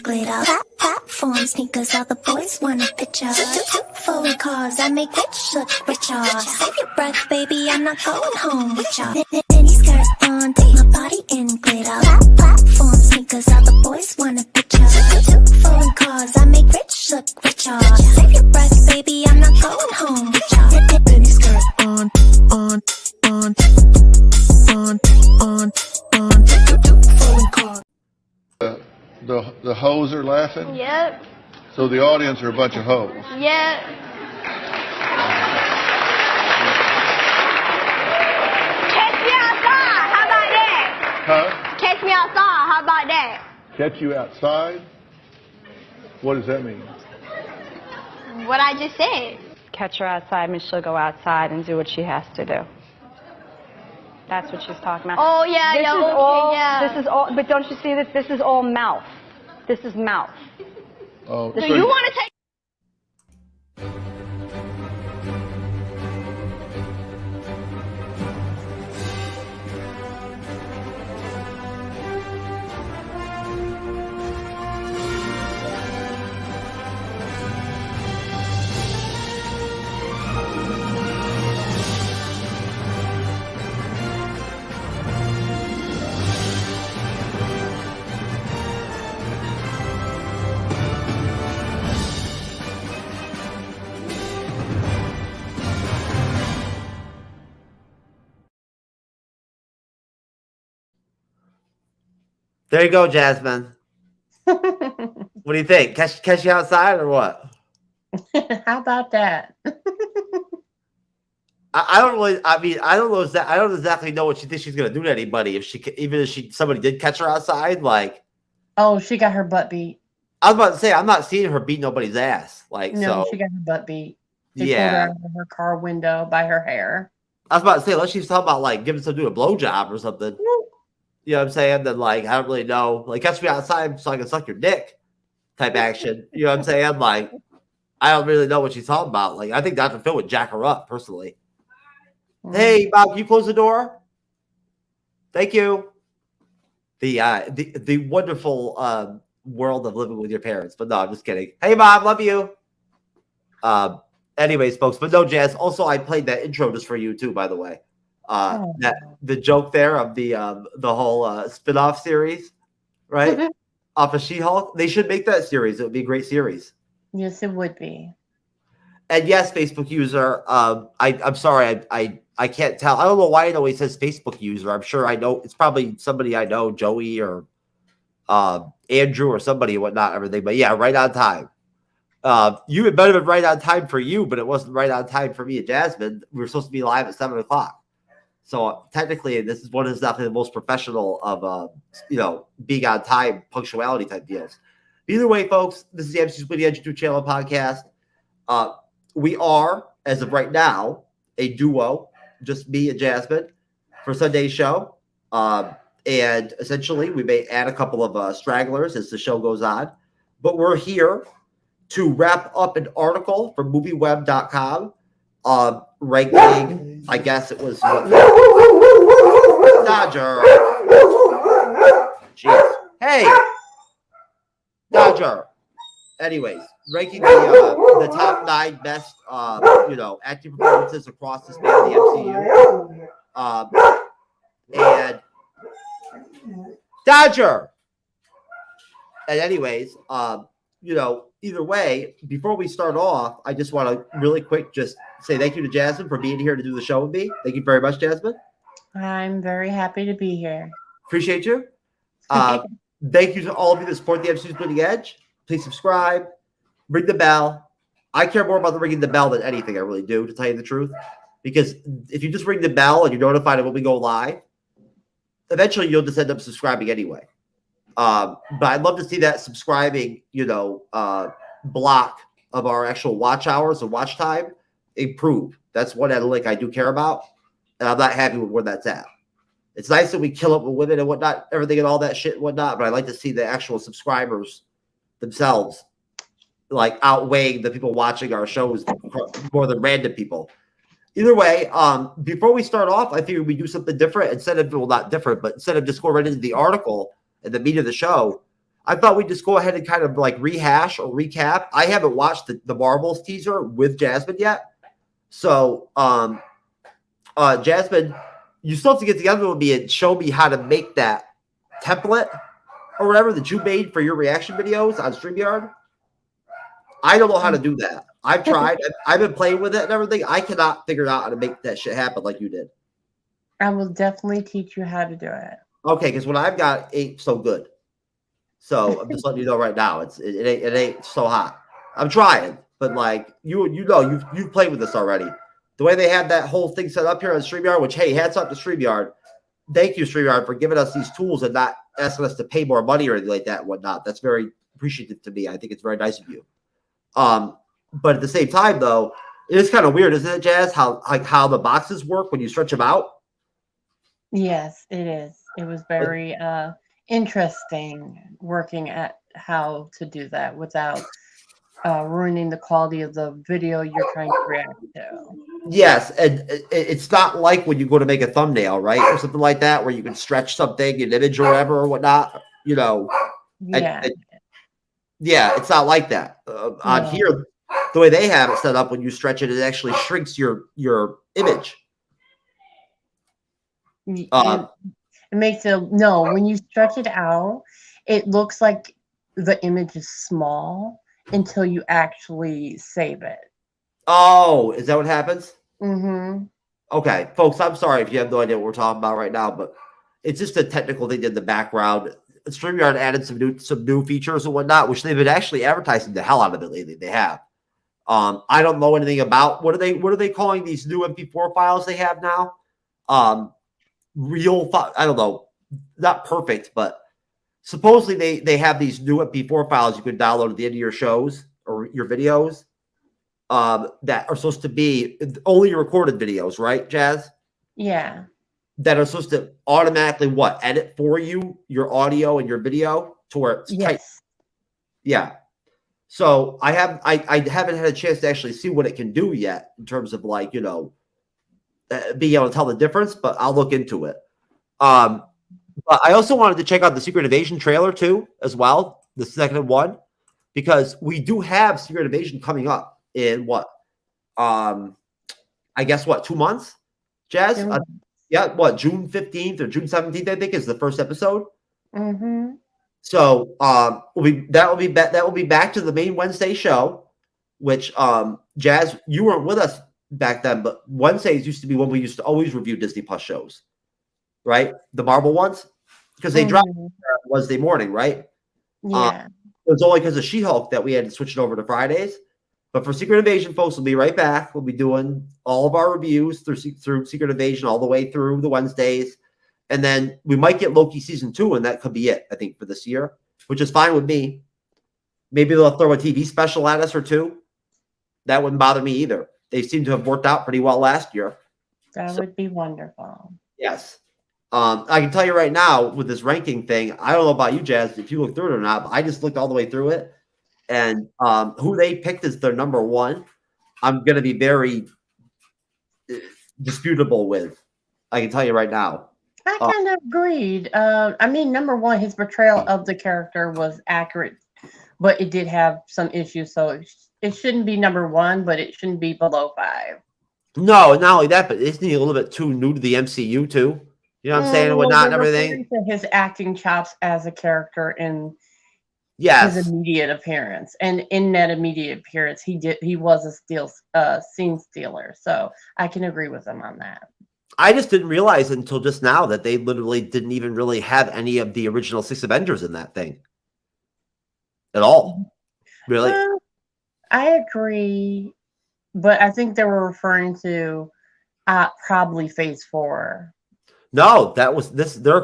glitter. Platform sneakers, all the boys want a picture. Foreign cars, I make rich look richer. Save your breath, baby, I'm not going home with ya. Mini skirt on, take my body in glitter. Platform sneakers, all the boys want a picture. Foreign cars, I make rich look richer. Save your breath, baby, I'm not going home with ya. Mini skirt on. The hoes are laughing? Yep. So the audience are a bunch of hoes. Yep. Catch me outside. How about that? Huh? Catch me outside. How about that? Catch you outside? What does that mean? What I just said. Catch her outside means she'll go outside and do what she has to do. That's what she's talking about. Oh, yeah, this yeah, is okay, all, yeah. This is all, but don't you see that this is all mouth? This is mouth. Oh, So you want to take... There you go, Jasmine. What do you think? Catch you outside or what? How about that? I don't really. I mean, I don't know I don't exactly know what she thinks she's gonna do to anybody. Even if somebody did catch her outside, like. Oh, she got her butt beat. I was about to say, I'm not seeing her beat nobody's ass. Like, No, so. she got her butt beat. They Yeah. pulled her out of her car window by her hair. I was about to say, unless she's talking about like giving some dude a blowjob or something. You know what I'm saying? Then like, I don't really know. Like, catch me outside so I can suck your dick type action. You know what I'm saying? Like, I don't really know what she's talking about. Like, I think Dr. Phil would jack her up personally. Hey, Bob, can you close the door? Thank you. The wonderful world of living with your parents. But no, I'm just kidding. Hey, Bob, love you. Anyways, folks, but no, Jazz. Also, I played that intro just for you too, by the way. That the joke there of the whole spin-off series, right? Off of She-Hulk. They should make that series. It would be a great series. Yes, it would be. And yes, Facebook user. I'm sorry, I can't tell. I don't know why it always says Facebook user. I'm sure I know it's probably somebody I know, Joey or Andrew or somebody and whatnot, everything. But yeah, right on time. You had better been right on time for you, but it wasn't right on time for me and Jasmine. We were supposed to be live at 7 o'clock. So technically, this is one of definitely the most professional of being on time, punctuality type deals. Either way, folks, this is the MCU'S Bleeding Edge YouTube channel podcast. We are, as of right now, a duo, just me and Jasmine, for Sunday's show. And essentially, we may add a couple of stragglers as the show goes on. But we're here to wrap up an article from MovieWeb.com ranking, I guess it was Dodger. Jeez. Hey, Dodger. Anyways, ranking the top 9 best acting performances across the span of the MCU. And Dodger. And anyways, either way, before we start off, I just want to really quick just say thank you to Jasmine for being here to do the show with me. Thank you very much, Jasmine. I'm very happy to be here. Appreciate you. Thank you to all of you that support the MCU'S Bleeding Edge. Please subscribe, ring the bell. I care more about the ringing the bell than anything. I really do, to tell you the truth. Because if you just ring the bell and you're notified of when we go live, eventually you'll just end up subscribing anyway. But I'd love to see that subscribing, block of our actual watch hours and watch time improve. That's one analytic I do care about, and I'm not happy with where that's at. It's nice that we kill it with women and whatnot, everything and all that shit and whatnot, but I like to see the actual subscribers themselves like outweighing the people watching our shows more than random people. Either way, before we start off, I figured we do something different instead of, well, not different, but instead of just going right into the article and the meat of the show, I thought we'd just go ahead and kind of like rehash or recap. I haven't watched the Marvels teaser with Jasmine yet. So, Jasmine, you still have to get together with me and show me how to make that template or whatever that you made for your reaction videos on StreamYard. I don't know how to do that. I've tried. I've been playing with it and everything. I cannot figure out how to make that shit happen like you did. I will definitely teach you how to do it. Okay, because what I've got ain't so good. So I'm just letting you know right now. It ain't so hot. I'm trying, but like you've played with this already. The way they have that whole thing set up here on StreamYard, which hey, hats up to StreamYard. Thank you, StreamYard, for giving us these tools and not asking us to pay more money or anything like that and whatnot. That's very appreciative to me. I think it's very nice of you. But at the same time, though, it is kind of weird, isn't it, Jazz? How the boxes work when you stretch them out. Yes, it is. It was very interesting working at how to do that without ruining the quality of the video you're trying to react to. Yes, and it's not like when you go to make a thumbnail, right, or something like that, where you can stretch something, an image or whatever or whatnot. You know, Yeah. yeah, it's not like that. On No. here, the way they have it set up, when you stretch it, it actually shrinks your image. It makes it when you stretch it out, it looks like the image is small until you actually save it. Oh, is that what happens? Mm-hmm. Okay, folks, I'm sorry if you have no idea what we're talking about right now, but it's just a technical thing in the background. StreamYard added some new features and whatnot, which they've been actually advertising the hell out of it lately. They have. I don't know anything about what are they calling these new MP4 files they have now? I don't know, not perfect, but supposedly they have these new MP4 files you can download at the end of your shows or your videos that are supposed to be only your recorded videos, right, Jazz? Yeah. That are supposed to automatically edit for you your audio and your video to where it's tight. Yeah. So I haven't had a chance to actually see what it can do yet in terms of like, being able to tell the difference, but I'll look into it. But I also wanted to check out the Secret Invasion trailer too, as well, the second one, because we do have Secret Invasion coming up in I guess 2 months, Jazz? Yeah, June 15th or June 17th, I think, is the first episode. Mm-hmm. So that will be back to the main Wednesday show, which Jazz, you weren't with us back then, but Wednesdays used to be when we used to always review Disney Plus shows, right? The Marvel ones, because they dropped Wednesday morning, right? Yeah. It was only because of She-Hulk that we had to switch it over to Fridays. But for Secret Invasion, folks, we'll be right back. We'll be doing all of our reviews through Secret Invasion all the way through the Wednesdays. And then we might get Loki season 2, and that could be it, I think, for this year, which is fine with me. Maybe they'll throw a TV special at us or two. That wouldn't bother me either. They seem to have worked out pretty well last year. That would be wonderful. Yes. I can tell you right now with this ranking thing, I don't know about you, Jazz, if you looked through it or not, but I just looked all the way through it. And who they picked as their number one, I'm going to be very disputable with. I can tell you right now. I kind of agreed. I mean, number one, his portrayal of the character was accurate, but it did have some issues. So it shouldn't be number one, but it shouldn't be below 5. No, not only that, but isn't he a little bit too new to the MCU too? You know what I'm saying? And whatnot and everything. To his acting chops as a character in his immediate appearance, and in that immediate appearance, he was a scene stealer. So I can agree with him on that. I just didn't realize until just now that they literally didn't even really have any of the original 6 Avengers in that thing at all. Really? I agree, but I think they were referring to probably Phase 4. No, that was this. They're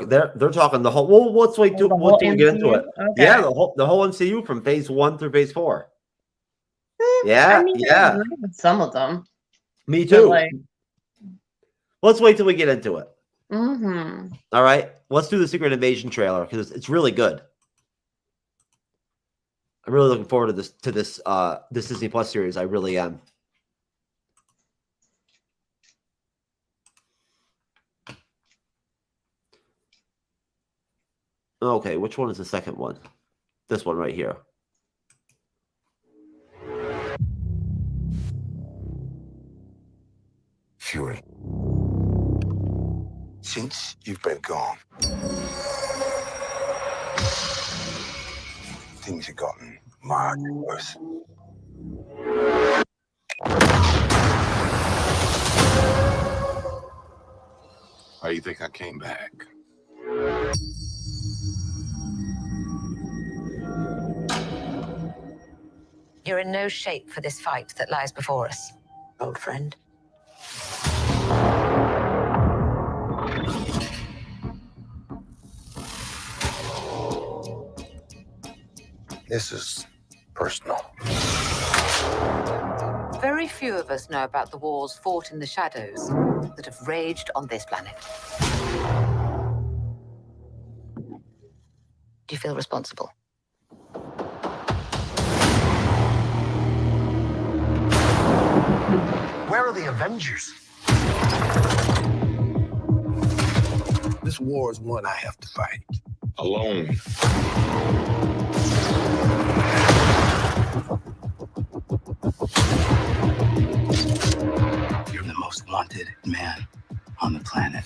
talking the whole. Well, let's wait till we get into it. Okay. Yeah, the whole MCU from Phase 1 through Phase 4. Yeah, I mean, I agree with some of them. Me too. Let's wait till we get into it. Mm-hmm. All right, let's do the Secret Invasion trailer because it's really good. I'm really looking forward to this Disney Plus series. I really am. Okay, which one is the second one? This one right here. Fury. Since you've been gone, things have gotten much worse. Why do you think I came back? You're in no shape for this fight that lies before us, old friend. This is personal. Very few of us know about the wars fought in the shadows that have raged on this planet. Do you feel responsible? Where are the Avengers? This war is one I have to fight. Alone. You're the most wanted man on the planet.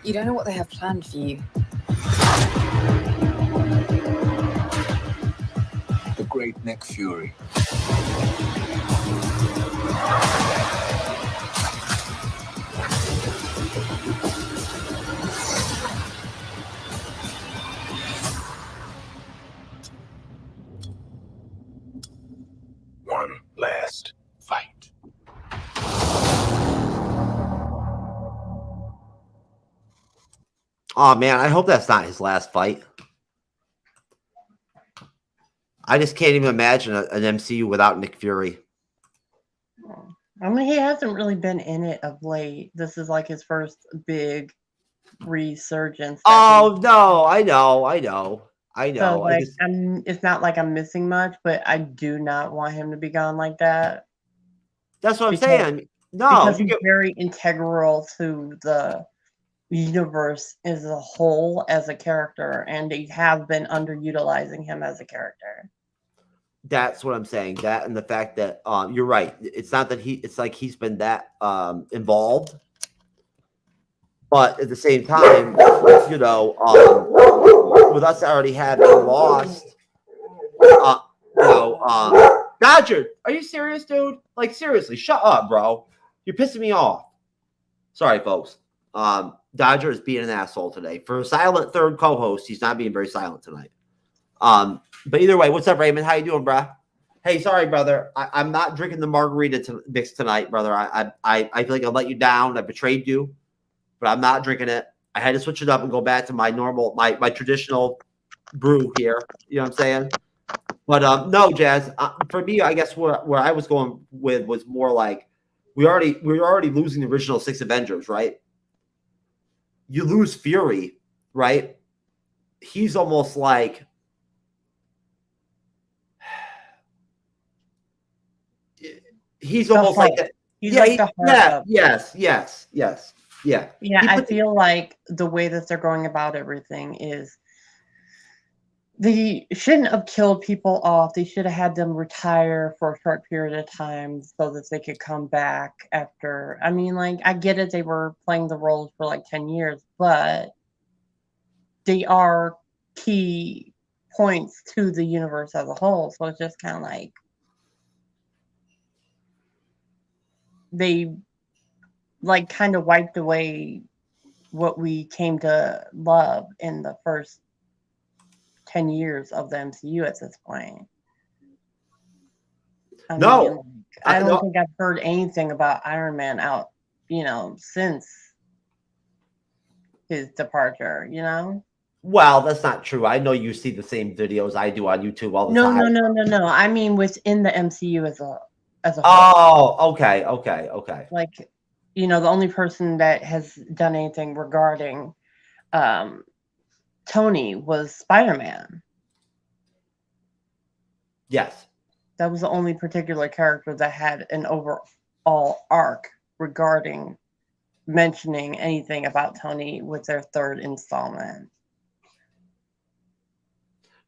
You don't know what they have planned for you. The great Nick Fury. One last fight. Oh man, I hope that's not his last fight. I just can't even imagine an MCU without Nick Fury. I mean, he hasn't really been in it of late. This is like his first big resurgence. Oh no, I know. So like, it's not like I'm missing much, but I do not want him to be gone like that. That's what I'm saying. No, because he's very integral to the universe as a whole as a character, and they have been underutilizing him as a character. That's what I'm saying. That and the fact that you're right. It's not that it's like he's been that involved, but at the same time, you know, with us already having lost, Dodger, are you serious, dude? Like seriously, shut up, bro. You're pissing me off. Sorry, folks. Dodger is being an asshole today. For a silent third co-host, he's not being very silent tonight. But either way, what's up, Raymond? How you doing, bruh? Hey, sorry, brother. I'm not drinking the margarita mix tonight, brother. I feel like I let you down. I betrayed you, but I'm not drinking it. I had to switch it up and go back to my normal, my traditional brew here. You know what I'm saying? But no, Jazz. For me, I guess where I was going with was more like we were already losing the original 6 Avengers, right? You lose Fury, right? He's almost like that. Yeah. I feel like the way that they're going about everything is they shouldn't have killed people off. They should have had them retire for a short period of time so that they could come back after. I mean, like, I get it. They were playing the roles for like 10 years, but they are key points to the universe as a whole. So it's just kind of like they like kind of wiped away what we came to love in the first 10 years of the MCU at this point. I don't think I've heard anything about Iron Man out, since his departure, Well, that's not true. I know you see the same videos I do on YouTube all the time. No. I mean, within the MCU as a whole. Oh, okay. Like, the only person that has done anything regarding Tony was Spider-Man. Yes. That was the only particular character that had an overall arc regarding mentioning anything about Tony with their third installment.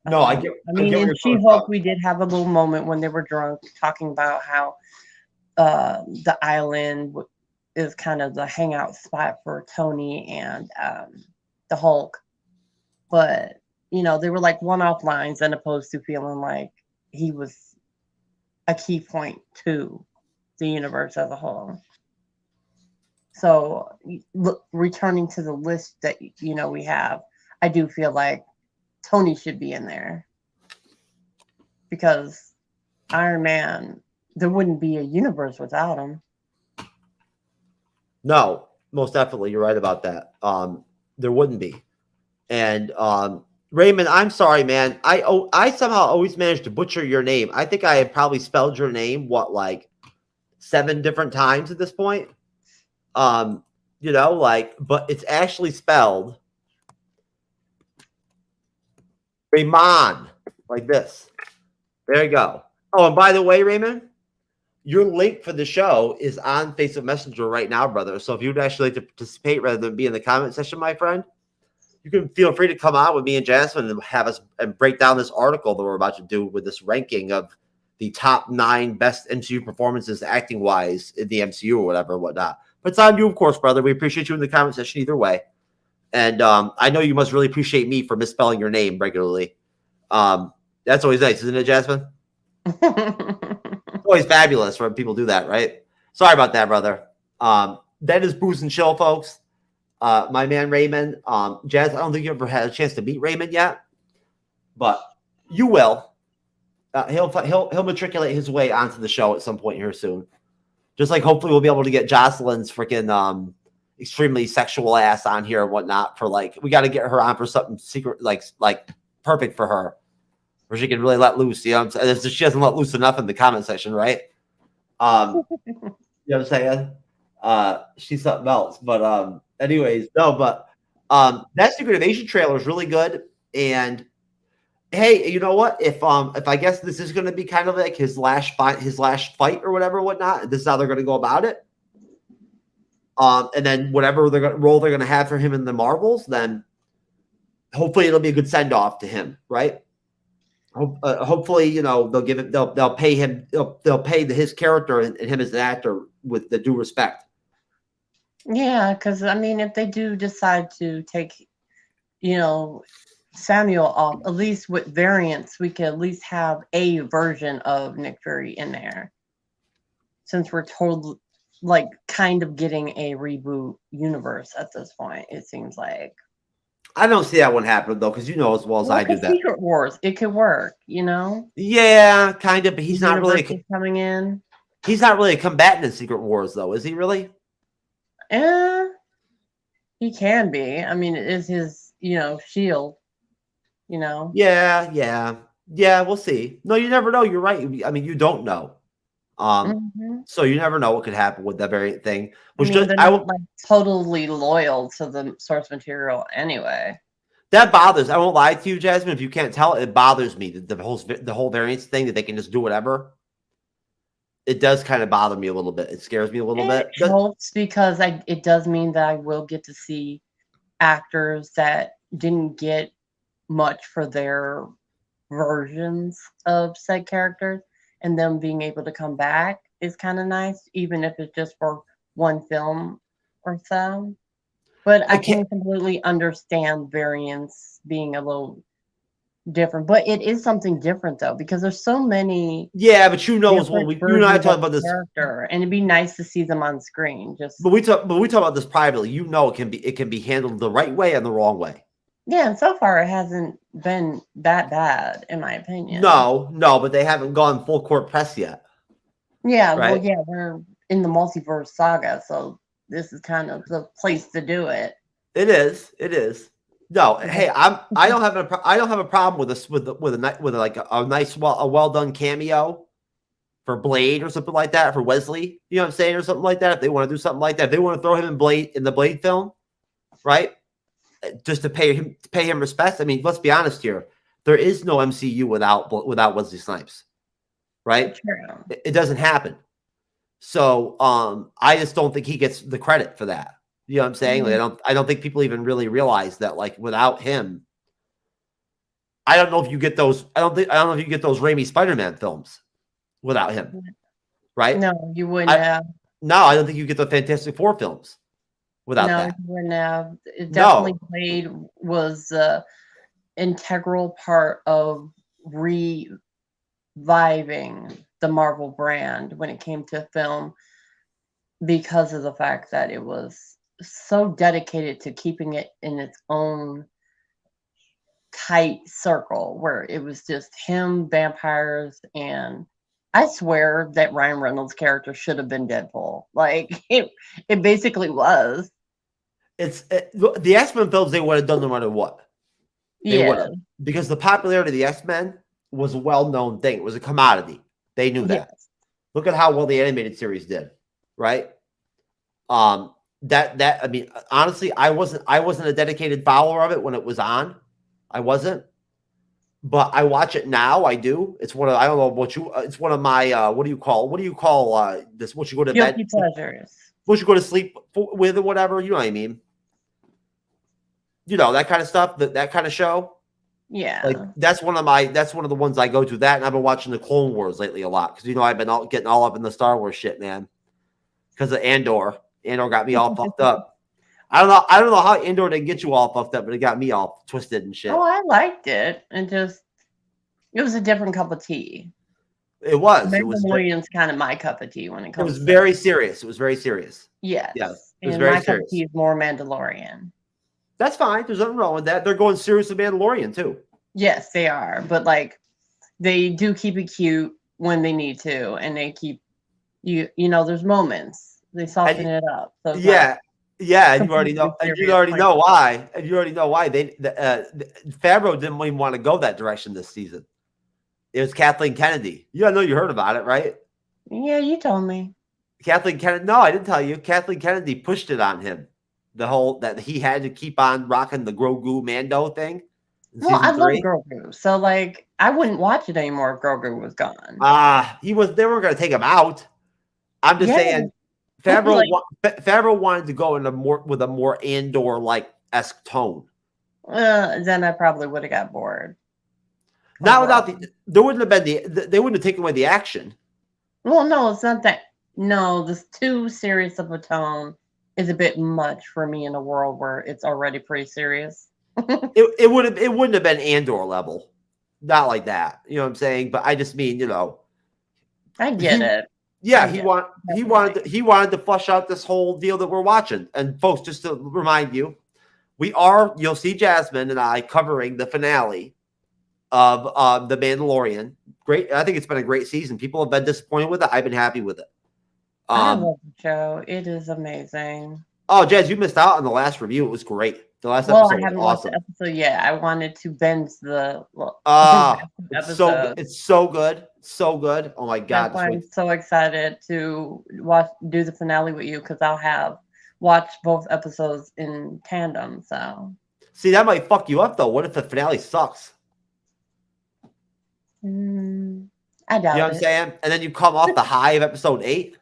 No, I get. I mean, get where in you're coming She-Hulk, from. we did have a little moment when they were drunk, talking about how the island is kind of the hangout spot for Tony and the Hulk. But you know, they were like one-off lines, as opposed to feeling like he was a key point to the universe as a whole. So, returning to the list that we have, I do feel like Tony should be in there, because Iron Man, there wouldn't be a universe without him. No, most definitely, you're right about that. There wouldn't be. And Raymond, I'm sorry, man. I somehow always manage to butcher your name. I think I have probably spelled your name like 7 different times at this point. But it's actually spelled Raymond, like this. There you go. Oh, and by the way, Raymond, your link for the show is on Facebook Messenger right now, brother. So if you'd actually like to participate rather than be in the comment section, my friend, you can feel free to come on with me and Jasmine and have us and break down this article that we're about to do with this ranking of the top 9 best MCU performances acting wise in the MCU or whatnot. But it's on you, of course, brother. We appreciate you in the comment section either way. And I know you must really appreciate me for misspelling your name regularly. That's always nice, isn't it, Jasmine? It's always fabulous when people do that, right? Sorry about that, brother. That is Booze and Chill, folks. My man Raymond. Jazz, I don't think you ever had a chance to meet Raymond yet, but you will. He'll matriculate his way onto the show at some point here soon. Just like hopefully we'll be able to get Jocelyn's freaking extremely sexual ass on here and whatnot for we got to get her on for something secret, like perfect for her, where she can really let loose. You know what I'm saying? She doesn't let loose enough in the comment section, right? You know what I'm saying? She's something else. But anyways, no, but that Secret Invasion trailer is really good. And hey, you know what? If I guess this is going to be kind of like his last fight or whatnot, this is how they're going to go about it. And then whatever role they're going to have for him in the Marvels, then hopefully it'll be a good send off to him, right? Hopefully, they'll pay him, they'll pay his character and him as an actor with the due respect. Yeah, because I mean, if they do decide to take, Samuel off, at least with variants, we can at least have a version of Nick Fury in there. Since we're told, kind of getting a reboot universe at this point, it seems like. I don't see that one happening though, because as well as I do that. Secret Wars, it could work, Yeah, kind of, but he's not really coming in. He's not really a combatant in Secret Wars, though, is he? Really? He can be. I mean, it is his, shield. Yeah. We'll see. No, you never know. You're right. I mean, you don't know. So you never know what could happen with that very thing. Which they're not totally loyal to the source material anyway. That bothers. I won't lie to you, Jasmine. If you can't tell, it bothers me the whole variance thing that they can just do whatever. It does kind of bother me a little bit. It scares me a little bit. It helps because it does mean that I will get to see actors that didn't get much for their versions of said characters, and them being able to come back is kind of nice, even if it's just for one film or so. But I can completely understand variants being a little different, but it is something different though, because there's so many. Yeah, but you and I talk about this character, and it'd be nice to see them on screen. But we talk about this privately. It can be handled the right way and the wrong way. Yeah, and so far it hasn't been that bad, in my opinion. No, but they haven't gone full court press yet. Yeah, right? Well, yeah, we're in the multiverse saga, so this is kind of the place to do it. It is. No, hey, I don't have a problem with this with a nice well done cameo for Blade or something like that, for Wesley. You know what I'm saying, or something like that. If they want to do something like that, if they want to throw him in the Blade film, right? Just to pay him respect. I mean, let's be honest here. There is no MCU without Wesley Snipes, right? True. It doesn't happen. So I just don't think he gets the credit for that. You know what I'm saying? I don't think people even really realize that, without him, I don't know if you get those. I don't know if you get those Raimi Spider-Man films without him, right? No, you wouldn't have. No, I don't think you get the Fantastic Four films without No, that. you wouldn't have. It No. definitely Blade was integral part of reviving the Marvel brand when it came to film, because of the fact that it was so dedicated to keeping it in its own tight circle where it was just him, vampires, and I swear that Ryan Reynolds' character should have been Deadpool. Like it basically was. The X-Men films they would have done no matter what. They would Yeah. have, because the popularity of the X-Men was a well-known thing. It was a commodity. They knew that. Yes. Look at how well the animated series did, right? I mean, honestly, I wasn't a dedicated follower of it when it was on. I wasn't, but I watch it now. I do. It's one of, I don't know what you. It's one of my what do you call this? What you go to Guilty bed? pleasures. What you go to sleep with or whatever. You know what I mean? You know, that kind of stuff. That kind of show. Yeah. Like that's one of the ones I go to. That, and I've been watching the Clone Wars lately a lot because I've been getting all up in the Star Wars shit, man. Because of Andor. Andor got me all fucked up. I don't know how Andor didn't get you all fucked up, but it got me all twisted and shit. Oh, I liked it. It was a different cup of tea. It was. Mandalorian's kind of my cup of tea when it comes. It was very serious. It was very serious. Yes. Yes. It was and very my serious. cup of tea is more Mandalorian. That's fine. There's nothing wrong with that. They're going serious with Mandalorian too. Yes, they are. But like they do keep it cute when they need to, and they keep you know, there's moments. They soften it up. So it's yeah. not Yeah, and you already know. completely And you serious already point. know why. And you already know why. Favreau didn't even want to go that direction this season. It was Kathleen Kennedy. You know, you heard about it, right? Yeah, you told me. Kathleen Kennedy. No, I didn't tell you. Kathleen Kennedy pushed it on him. The whole that he had to keep on rocking the Grogu Mando thing. Well, I love Grogu, so like I wouldn't watch it anymore if Grogu was gone. They weren't going to take him out. I'm just saying. Favreau wanted to go in with a more Andor-like-esque tone. Then I probably would have got bored. Not without there wouldn't have been they wouldn't have taken away the action. Well, no, it's not that. No, this too serious of a tone is a bit much for me in a world where it's already pretty serious. it wouldn't have been Andor level, not like that. You know what I'm saying? But I just mean, you know, I get it. Yeah, he wanted to flush out this whole deal that we're watching. And folks, just to remind you, you'll see Jasmine and I covering the finale of The Mandalorian. Great. I think it's been a great season. People have been disappointed with it. I've been happy with it. I love the show. It is amazing. Oh, Jazz, you missed out on the last review. It was great. The last episode I haven't was watched awesome. the episode yet. I wanted to binge the it's so good. So good. Oh my God. That's why I'm so excited to do the finale with you, because I'll have watched both episodes in tandem. So see, that might fuck you up though. What if the finale sucks? I doubt You know what I'm it. saying? And then you come off the high of episode 8.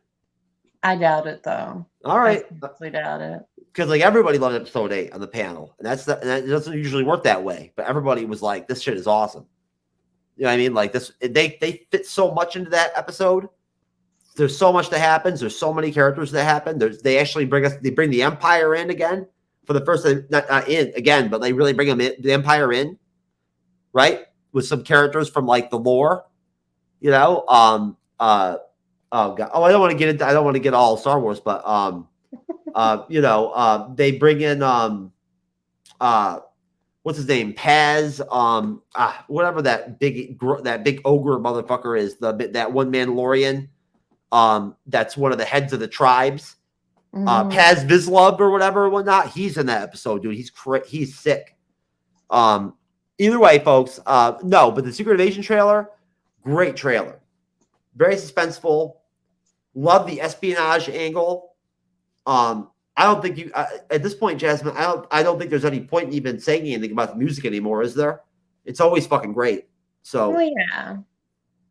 I doubt it though. All right. I seriously doubt it. Because like everybody loved episode 8 on the panel, and and that doesn't usually work that way. But everybody was like, "This shit is awesome." You know what I mean? Like this, they fit so much into that episode. There's so much that happens. There's so many characters that happen. They actually bring the Empire in again for the first time, not in again, but they really bring the Empire in, right? With some characters from like the lore, you know. Oh God. Oh, I don't want to get all Star Wars, but you know, they bring in what's his name? Paz, whatever that big ogre motherfucker is, that one Mandalorian, that's one of the heads of the tribes, Paz Vizsla or whatever and whatnot. He's in that episode, dude. He's sick. Either way, folks, no, but the Secret Invasion trailer, great trailer, very suspenseful. Love the espionage angle. I don't think you at this point, Jasmine. I don't think there's any point in even saying anything about the music anymore, is there? It's always fucking great. So, yeah,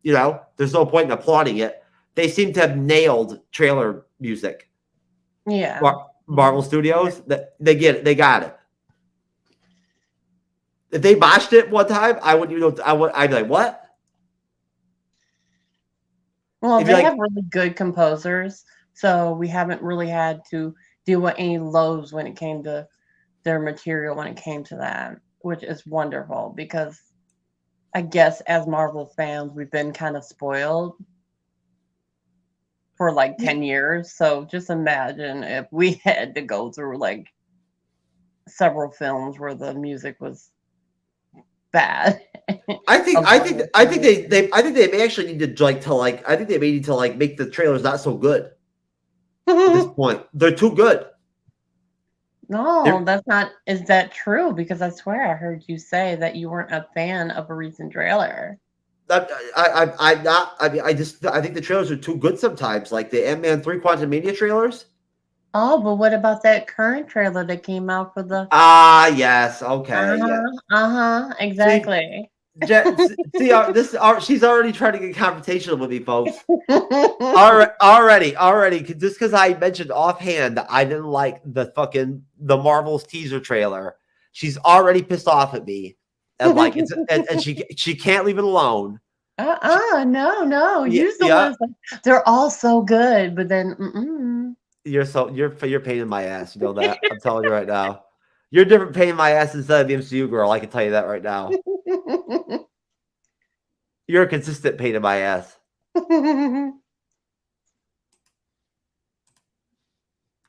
you know, there's no point in applauding it. They seem to have nailed trailer music. Yeah, Marvel Studios, they get it. They got it. If they botched it one time, I wouldn't even know. I'd be like, what? Well, If they you're like, have really good composers, so we haven't really had to deal with any lows when it came to their material when it came to that, which is wonderful because I guess as Marvel fans, we've been kind of spoiled for like 10 years. So just imagine if we had to go through like several films where the music was bad. I think they actually need to I think they may need to like make the trailers not so good at this point. They're too good. No, that's not. Is that true? Because I swear I heard you say that you weren't a fan of a recent trailer. I'm not. I mean, I think the trailers are too good sometimes. Like the Ant-Man 3 Quantumania trailers. Oh, but what about that current trailer that came out for the? Ah, yes. Okay. Yeah. Exactly. She's already trying to get confrontational with me, folks. Already. Just because I mentioned offhand that I didn't like the Marvel's teaser trailer, she's already pissed off at me, and like and she can't leave it alone. No. Use the ones that they're all so good, but then You're pain in my ass. You know that. I'm telling you right now. You're a different pain in my ass instead of the MCU girl. I can tell you that right now. You're a consistent pain in my ass. The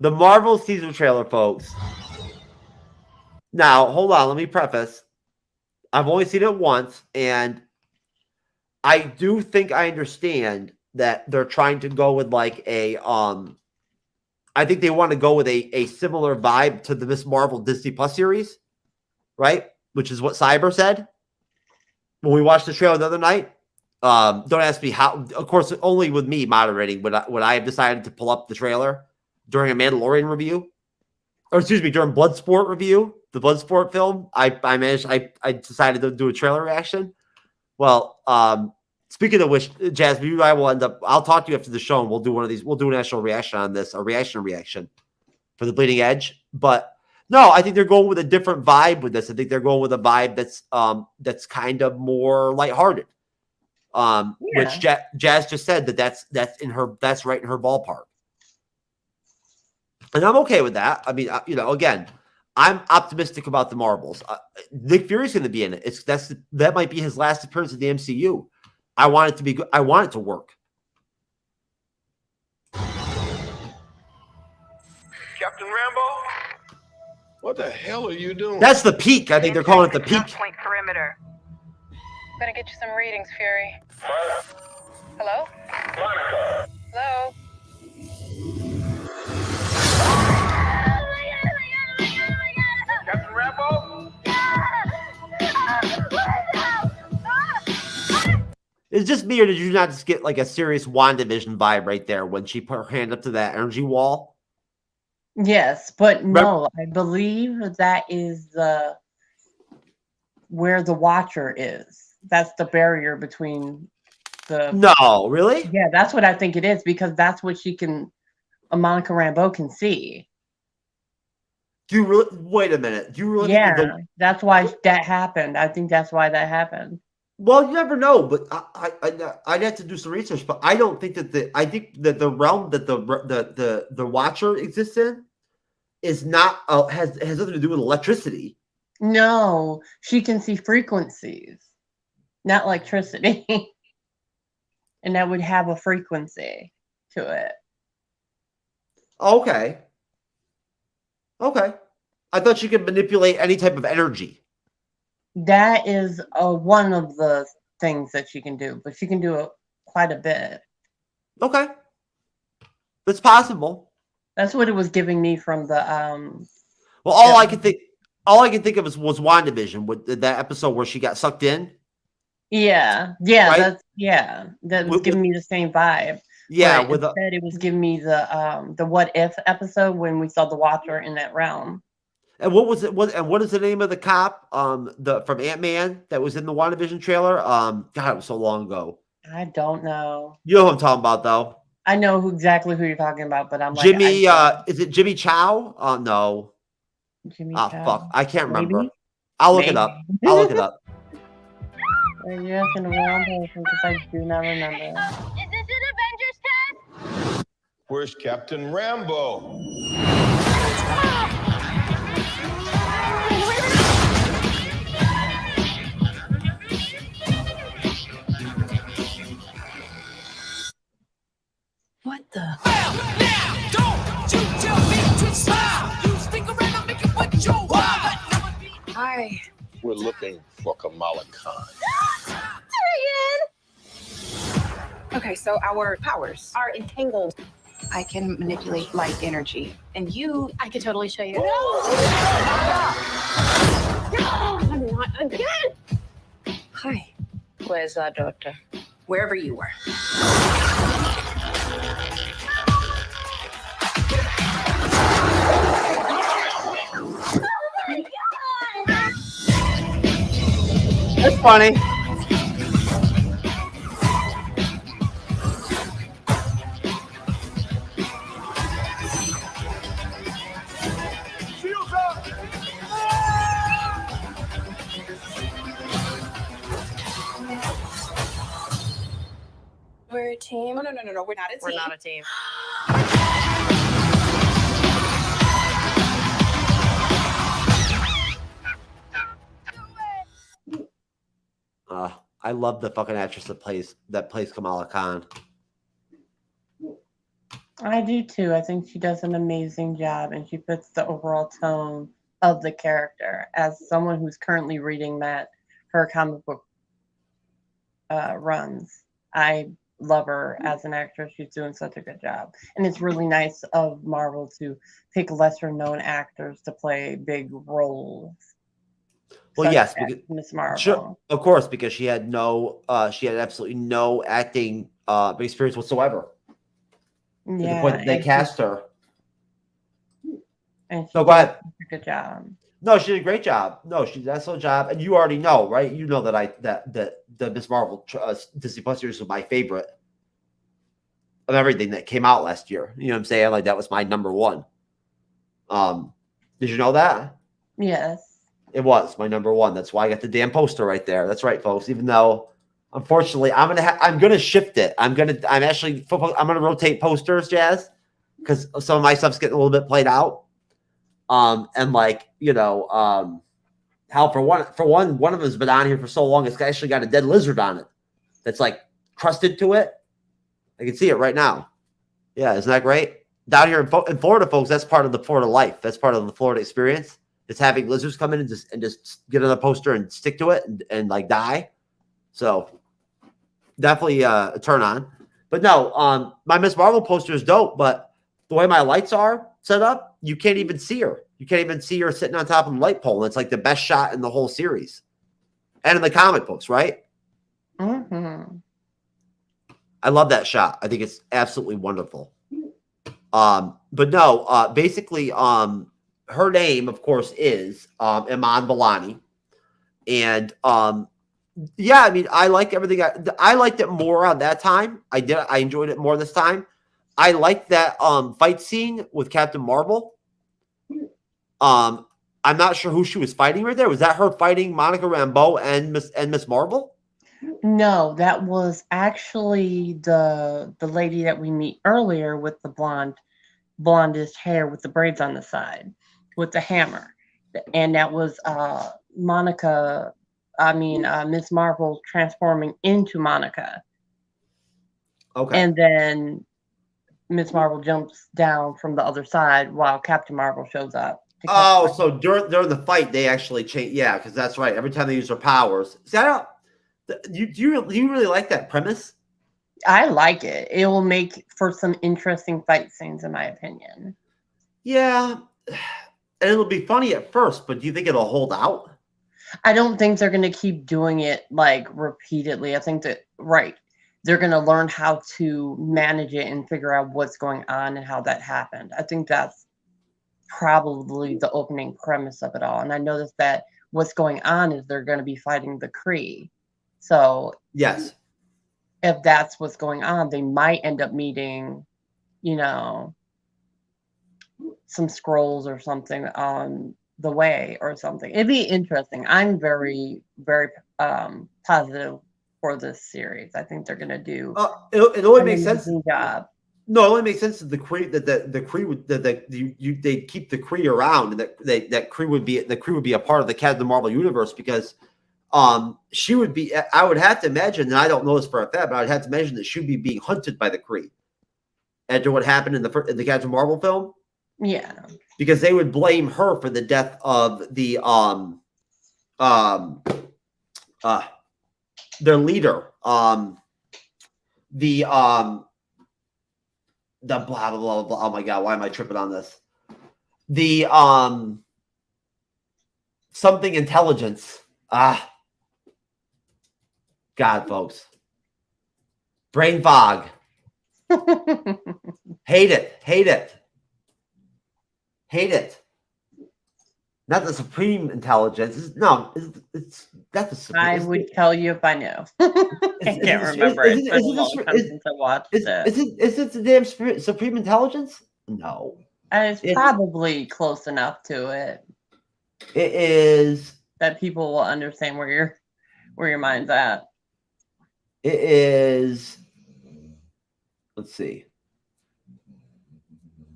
Marvel teaser trailer, folks. Now, hold on. Let me preface. I've only seen it once, and I do think I understand that they're trying to go with like a I think they want to go with a similar vibe to the Miss Marvel Disney Plus series, right? Which is what Cyber said when we watched the trailer the other night. Don't ask me how. Of course, only with me moderating when I have decided to pull up the trailer during a Mandalorian review, or excuse me, during Bloodsport review, the Bloodsport film. I decided to do a trailer reaction. Well, speaking of which, Jasmine, you and I will end up. I'll talk to you after the show, and we'll do one of these. We'll do an actual reaction on this, a reaction for the Bleeding Edge. But no, I think they're going with a different vibe with this. I think they're going with a vibe that's kind of more lighthearted. Which Jazz just said that's right in her ballpark, and I'm okay with that. I mean, again, I'm optimistic about the Marvels. Nick Fury's going to be in it. That might be his last appearance in the MCU. I want it to be good. I want it to work. Captain Rambo? What the hell are you doing? That's the peak. I think they're calling it the peak. Point perimeter. Gonna get you some readings, Fury. Hello? Hello? Captain Rambo? Is it just me, or did you not just get like a serious WandaVision vibe right there when she put her hand up to that energy wall? Yes, but no, I believe that is where the Watcher is. That's the barrier between the. No, really? Yeah, that's what I think it is because that's what Monica Rambeau can see. Do you really? Wait a minute. Do you really? Yeah, that's why that happened. I think that's why that happened. Well, you never know, but I'd have to do some research. But I don't think that I think that the realm that the Watcher exists in is not has nothing to do with electricity. No, she can see frequencies, not electricity, and that would have a frequency to it. Okay. I thought she could manipulate any type of energy. That is one of the things that she can do, but she can do it quite a bit. Okay. That's possible. That's what it was giving me from the Well, all I can think of was WandaVision with that episode where she got sucked in. Yeah, right? That was giving me the same vibe. Yeah, but instead it was giving me the what if episode when we saw the Watcher in that realm. And what was it? What is the name of the cop? From Ant-Man that was in the WandaVision trailer. God, it was so long ago. I don't know. You know who I'm talking about, though. I know exactly who you're talking about, but I'm like Jimmy. Is it Jimmy Chow? No. Jimmy Chow. Fuck, I can't remember. Maybe? I'll look it up. I'll look it up. Are you asking the wrong person? Because I do not remember. Is this an Avengers test? Where's Captain Rambo? What the? Hi. We're looking for Kamala Khan. Okay, so our powers are entangled. I can manipulate light energy, and you... I could totally show you. No, I'm not again. Hi. Where's our daughter? Wherever you were. That's funny. We're a team. No, we're not a team. We're not a team. I love the fucking actress that plays Kamala Khan. I do too. I think she does an amazing job, and she fits the overall tone of the character. As someone who's currently reading her comic book runs, I love her as an actress. She's doing such a good job, and it's really nice of Marvel to pick lesser known actors to play big roles. Well, yes, Miss Marvel. Sure, of course, because she had absolutely no acting experience whatsoever. Yeah, to the point that they cast her. And No, go ahead. a good job. No, she did a great job. No, she did an excellent job, and you already know, right? You know that the Miss Marvel Disney Plus series was my favorite of everything that came out last year. You know what I'm saying? Like that was my number one. Did you know that? Yes. It was my number one. That's why I got the damn poster right there. That's right, folks. Even though, unfortunately, I'm gonna shift it. I'm gonna rotate posters, Jazz, because some of my stuff's getting a little bit played out. And like how for one of them has been on here for so long, it's actually got a dead lizard on it that's like crusted to it. I can see it right now. Yeah, isn't that great? Down here in Florida, folks, that's part of the Florida life. That's part of the Florida experience. It's having lizards come in and just get on a poster and stick to it and like die. So definitely a turn on. But no, my Miss Marvel poster is dope, but the way my lights are set up, you can't even see her. You can't even see her sitting on top of the light pole. And it's like the best shot in the whole series. And in the comic books, right? Mm-hmm. I love that shot. I think it's absolutely wonderful. But no, basically, her name, of course, is Iman Vellani. And yeah, I mean, I like everything. I liked it more on that time. I enjoyed it more this time. I liked that fight scene with Captain Marvel. I'm not sure who she was fighting right there. Was that her fighting Monica Rambeau and Miss Marvel? No, that was actually the lady that we meet earlier with the blondish hair with the braids on the side with the hammer. And that was Miss Marvel transforming into Monica. Okay. And then Miss Marvel jumps down from the other side while Captain Marvel shows up. Oh, so during the fight, they actually change. Yeah, because that's right. Every time they use their powers. See, do you really like that premise? I like it. It will make for some interesting fight scenes, in my opinion. Yeah. And it'll be funny at first, but do you think it'll hold out? I don't think they're going to keep doing it like repeatedly. I think that, they're going to learn how to manage it and figure out what's going on and how that happened. I think that's probably the opening premise of it all. And I noticed that what's going on is they're going to be fighting the Kree. So yes, if that's what's going on, they might end up meeting, some scrolls or something the way or something. It'd be interesting. I'm very, very positive for this series. I think they're gonna do it only an makes sense. amazing job. No, it only makes sense that the Kree they keep the Kree around, and that Kree would be a part of the Captain Marvel universe, because she would be. I would have to imagine, and I don't know this for a fact, but I would have to imagine that she'd be being hunted by the Kree after what happened in the Captain Marvel film. Yeah, because they would blame her for the death of the their leader, the blah blah blah blah. Oh my god, why am I tripping on this? The something intelligence. God, folks, brain fog. Hate it. Not the supreme intelligence. No, it's not the supreme. I would tell you if I knew. I can't remember. It's been a long time since I watched it. Is it the damn supreme intelligence? No. It's probably close enough to it. It is that people will understand where your mind's at. It is. Let's see.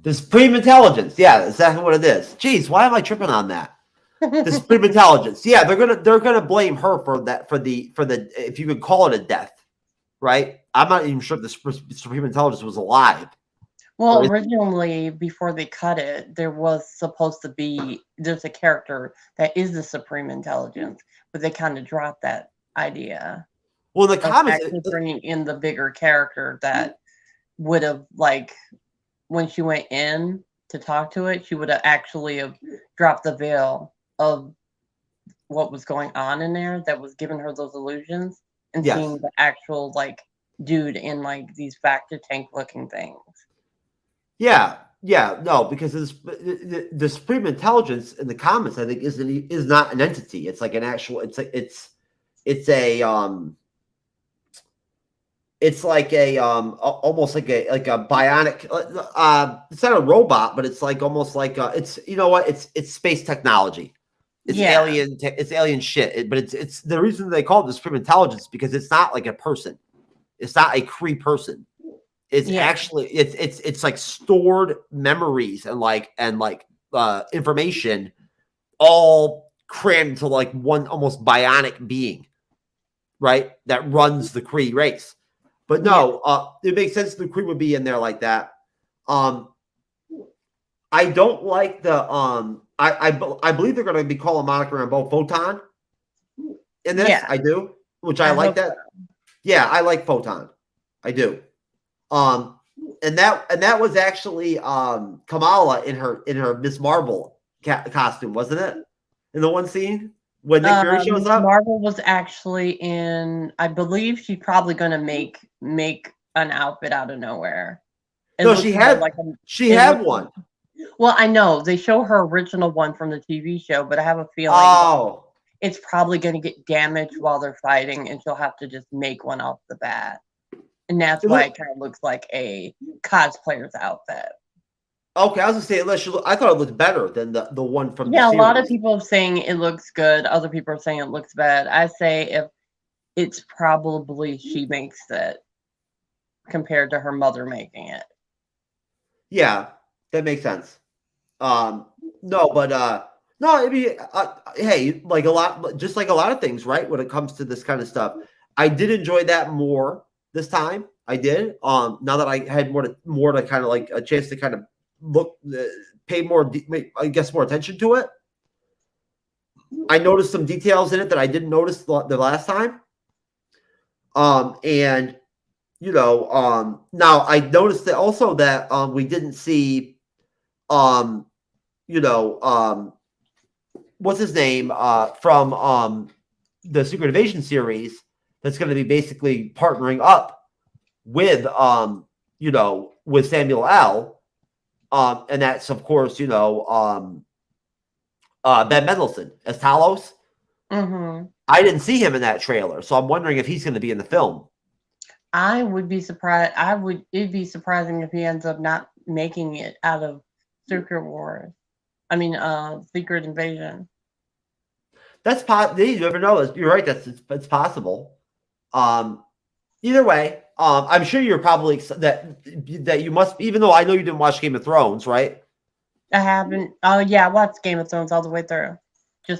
The supreme intelligence. Yeah, exactly what it is. Jeez, why am I tripping on that? The supreme intelligence. Yeah, they're gonna blame her for that, for the if you could call it a death, right? I'm not even sure if the supreme intelligence was alive. Well, originally, before they cut it, there's a character that is the supreme intelligence, but they kind of dropped that idea. Well, the comics actually bringing in the bigger character that would have, like, when she went in to talk to it, she would have actually dropped the veil of what was going on in there that was giving her those illusions, and seeing the actual, like, dude in, like, these Vector tank looking things. Yeah, no, because the supreme intelligence in the comics, I think, is not an entity. It's like an actual. It's like it's like a almost like a bionic. It's not a robot, but it's like almost like it's, you know what? It's space technology. It's alien. It's alien shit. But it's the reason they call it the supreme intelligence, because it's not like a person. It's not a Kree person. It's actually it's like stored memories and information all crammed to like one almost bionic being, right? That runs the Kree race. But no, it makes sense the Kree would be in there like that. I don't like the I believe they're going to be calling Monica Rambeau Photon in this. I do, which I like that. So. Yeah, I like Photon. I do. And that was actually Kamala in her Miss Marvel costume, wasn't it? In the one scene when Nick Fury shows up. Marvel was actually in. I believe she's probably going to make an outfit out of nowhere. No, she had one. Well, I know they show her original one from the TV show, but I have a feeling it's probably going to get damaged while they're fighting, and she'll have to just make one off the bat. And that's why it kind of looks like a cosplayer's outfit. Okay, I was gonna say, I thought it looked better than the one from. Yeah, a lot of people are saying it looks good. Other people are saying it looks bad. I say if it's probably she makes it compared to her mother making it. Yeah, that makes sense. No, it'd be hey, like a lot of things, right? When it comes to this kind of stuff, I did enjoy that more. This time I did. Now that I had more to kind of like a chance to kind of look, pay more, I guess, more attention to it. I noticed some details in it that I didn't notice the last time. And you know, now I noticed that also that we didn't see, you know, what's his name from the Secret Invasion series. That's going to be basically partnering up with, you know, with Samuel L. And that's, of course, you know, Ben Mendelsohn as Talos. Mm-hmm. I didn't see him in that trailer, so I'm wondering if he's going to be in the film. I would be surprised. It'd be surprising if he ends up not making it out of Secret Wars. I mean, Secret Invasion. That's you never know. You're right. It's possible. Either way, I'm sure you're probably that you must. Even though I know you didn't watch Game of Thrones, right? I haven't. Oh yeah, I watched Game of Thrones all the way through.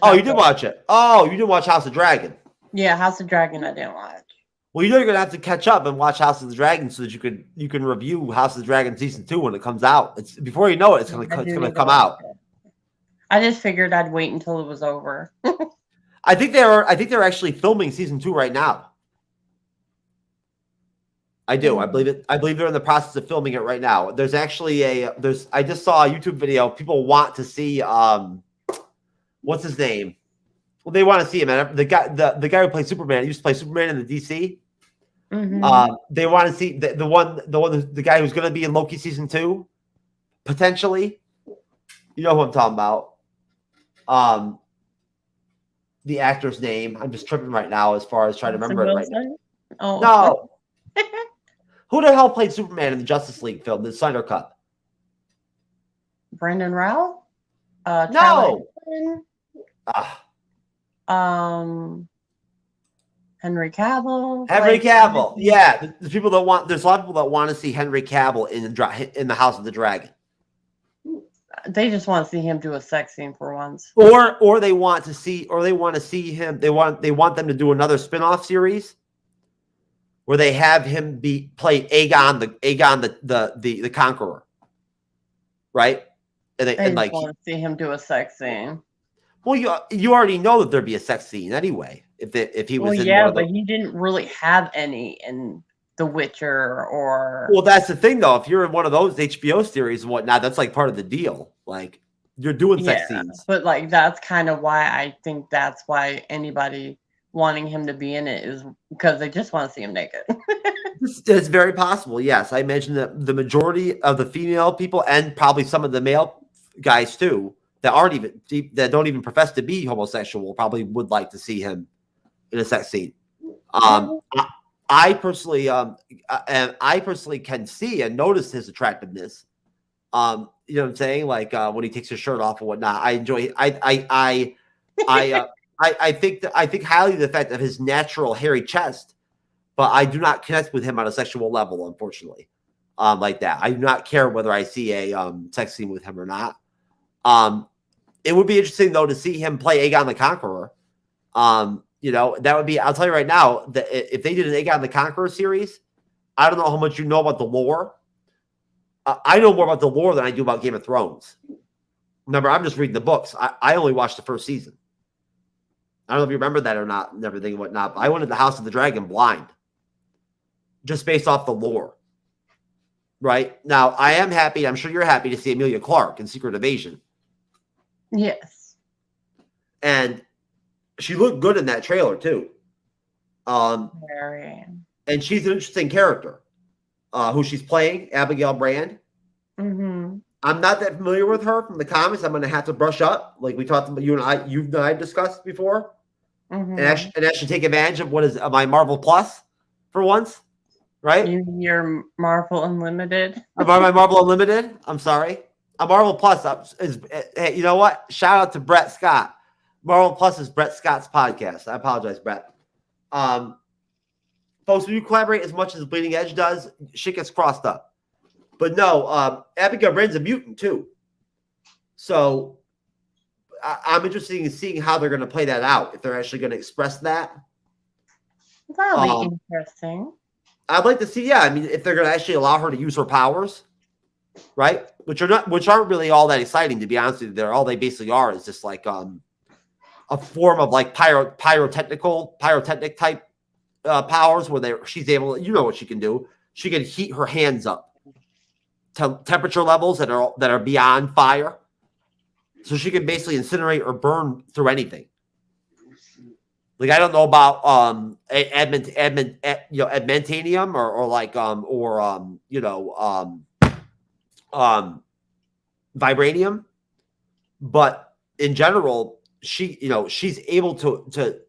Oh, you did watch it. Oh, you didn't watch House of Dragon. Yeah, House of Dragon. I didn't watch. Well, you know you're gonna have to catch up and watch House of the Dragon so that you can review House of the Dragon season 2 when it comes out. It's before you know it, it's gonna come out. I just figured I'd wait until it was over. I think they're actually filming season 2 right now. I do. I believe it. I believe they're in the process of filming it right now. There's actually I just saw a YouTube video. People want to see what's his name? Well, they want to see him. And the guy who plays Superman, he used to play Superman in the DC. Mm-hmm. They want to see the guy who's going to be in Loki season 2, potentially. You know who I'm talking about. The actor's name. I'm just tripping right now as far as trying to remember it right now. Oh no. Who the hell played Superman in the Justice League film, the Snyder Cut? Brandon Routh? No. Henry Cavill. Henry Cavill. Yeah, there's a lot of people that want to see Henry Cavill in the House of the Dragon. They just want to see him do a sex scene for once. Or they want to see him. They want them to do another spin-off series where they have him play Aegon the Conqueror, right? And they just want to see him do a sex scene. Well, you already know that there'd be a sex scene anyway if he was. Well, yeah, but he didn't really have any in The Witcher or. Well, that's the thing, though. If you're in one of those HBO series and whatnot, that's like part of the deal. Like you're doing sex scenes. But like that's kind of why I think that's why anybody wanting him to be in it is because they just want to see him naked. It's very possible. Yes, I imagine that the majority of the female people and probably some of the male guys too that don't even profess to be homosexual probably would like to see him in a sex scene. I personally can see and notice his attractiveness. You know what I'm saying? Like when he takes his shirt off and whatnot. I enjoy. I think highly of the fact of his natural hairy chest, but I do not connect with him on a sexual level, unfortunately. Like that, I do not care whether I see a sex scene with him or not. It would be interesting though to see him play Aegon the Conqueror. You know, that would be. I'll tell you right now that if they did an Aegon the Conqueror series, I don't know how much you know about the lore. I know more about the lore than I do about Game of Thrones. Remember, I'm just reading the books. I only watched the first season. I don't know if you remember that or not and everything and whatnot. But I went to the House of the Dragon blind, just based off the lore. Right now, I am happy. I'm sure you're happy to see Emilia Clarke in Secret Invasion. Yes, and she looked good in that trailer too. Very. And she's an interesting character. Who she's playing, Abigail Brand. Mm-hmm. I'm not that familiar with her from the comics. I'm going to have to brush up, like we talked about. You and I discussed before, Mm-hmm. and actually take advantage of what is my Marvel Plus for once, right? Your Marvel Unlimited. My Marvel Unlimited. I'm sorry. A Marvel Plus is. You know what? Shout out to Brett Scott. Marvel Plus is Brett Scott's podcast. I apologize, Brett. Folks, when you collaborate as much as Bleeding Edge does, shit gets crossed up. But no, Abigail Brand's a mutant too. So I'm interested in seeing how they're going to play that out. If they're actually going to express that. That'll be interesting. I'd like to see, yeah. I mean, if they're going to actually allow her to use her powers, right? Which aren't really all that exciting, to be honest with you. They're all they basically are is just like a form of like pyrotechnic type powers where she's able, you know what she can do. She can heat her hands up to temperature levels that are beyond fire. So she can basically incinerate or burn through anything. Like I don't know about admantanium or vibranium, but in general, she's able to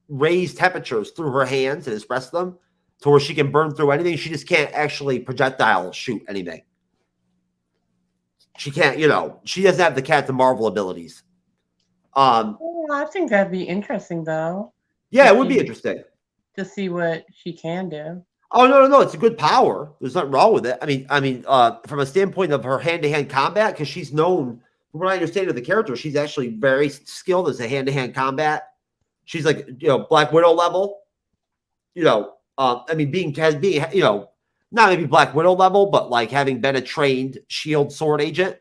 raise temperatures through her hands and express them to where she can burn through anything. She just can't actually projectile shoot anything. She can't, you know, she doesn't have the Captain Marvel abilities. Well, I think that'd be interesting, though. Yeah, it would be interesting to see what she can do. Oh no, it's a good power. There's nothing wrong with it. I mean, from a standpoint of her hand-to-hand combat, because she's known, from what I understand of the character, she's actually very skilled as a hand-to-hand combat. She's like, you know, Black Widow level. You know, I mean, being you know, not maybe Black Widow level, but like having been a trained shield sword agent,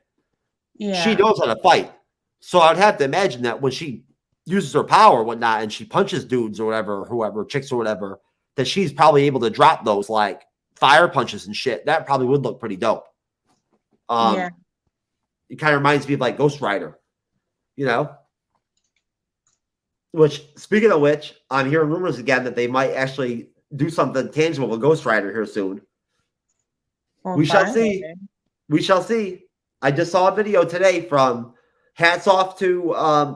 she knows how to fight. So I'd have to imagine that when she uses her power or whatnot, and she punches dudes or whatever, whoever, chicks or whatever, that she's probably able to drop those like fire punches and shit. That probably would look pretty dope. It kind of reminds me of like Ghost Rider, you know? Which, speaking of which, I'm hearing rumors again that they might actually do something tangible with Ghost Rider here soon. Well, we shall see. We shall see. I just saw a video today from hats off to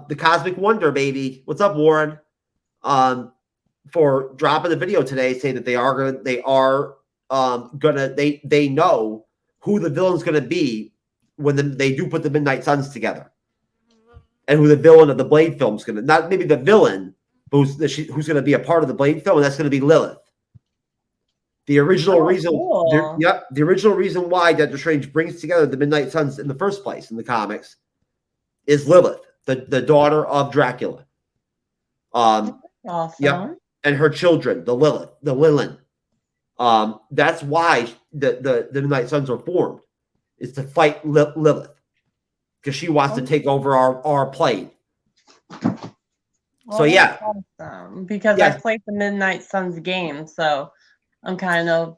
the Cosmic Wonder, baby. What's up, Warren? For dropping the video today, saying that they know who the villain's gonna be when they do put the Midnight Suns together, and who the villain of the Blade film's gonna, not maybe the villain, but who's gonna be a part of the Blade film, and that's gonna be Lilith. The original reason, cool. The original reason why Doctor Strange brings together the Midnight Suns in the first place in the comics is Lilith, the daughter of Dracula. Awesome. Yep. And her children, the Lilin. That's why the Midnight Suns are formed, is to fight Lilith, because she wants to take over our plane. Well, so yeah, awesome. Because I played the Midnight Suns game, so I'm kind of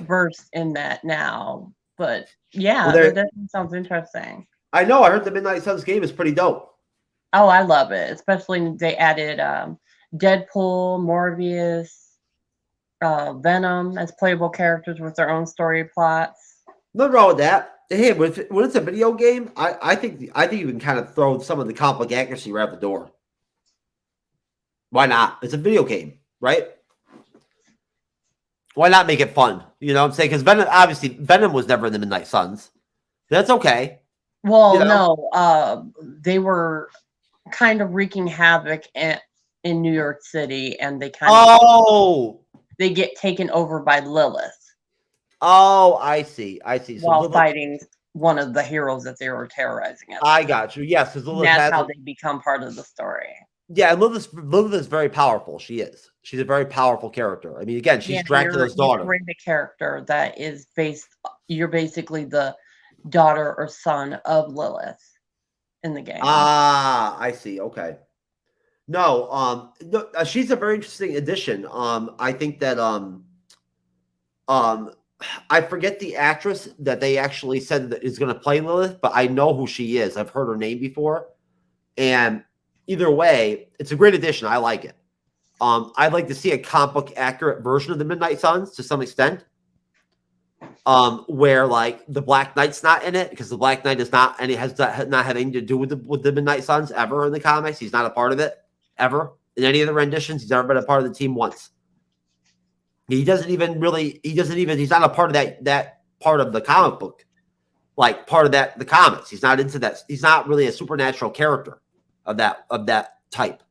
versed in that now. But yeah, that definitely sounds interesting. I know. I heard the Midnight Suns game is pretty dope. Oh, I love it. Especially they added Deadpool, Morbius, Venom as playable characters with their own story plots. Nothing wrong with that. Hey, when it's a video game, I think you can kind of throw some of the comic accuracy right out the door. Why not? It's a video game, right? Why not make it fun? You know what I'm saying? Because Venom was never in the Midnight Suns. That's okay. Well, you know? No, they were kind of wreaking havoc in New York City, and they kind of they get taken over by Lilith. Oh, I see. So while Lilith, fighting one of the heroes that they were terrorizing. I got you. Yes, because Lilith that's how they become part of the story. Yeah, Lilith is very powerful. She is. She's a very powerful character. I mean, again, she's Dracula's daughter. You're a character that is you're basically the daughter or son of Lilith in the game. I see. Okay. No, she's a very interesting addition. I think that I forget the actress that they actually said that is going to play Lilith, but I know who she is. I've heard her name before, and either way, it's a great addition. I like it. I'd like to see a comic book accurate version of the Midnight Suns to some extent, where like the Black Knight's not in it, because the Black Knight is not, and it has not had anything to do with the Midnight Suns ever in the comics. He's not a part of it ever in any of the renditions. He's never been a part of the team once. He's not a part of that part of the comic book, like part of the comics. He's not into that. He's not really a supernatural character of that type,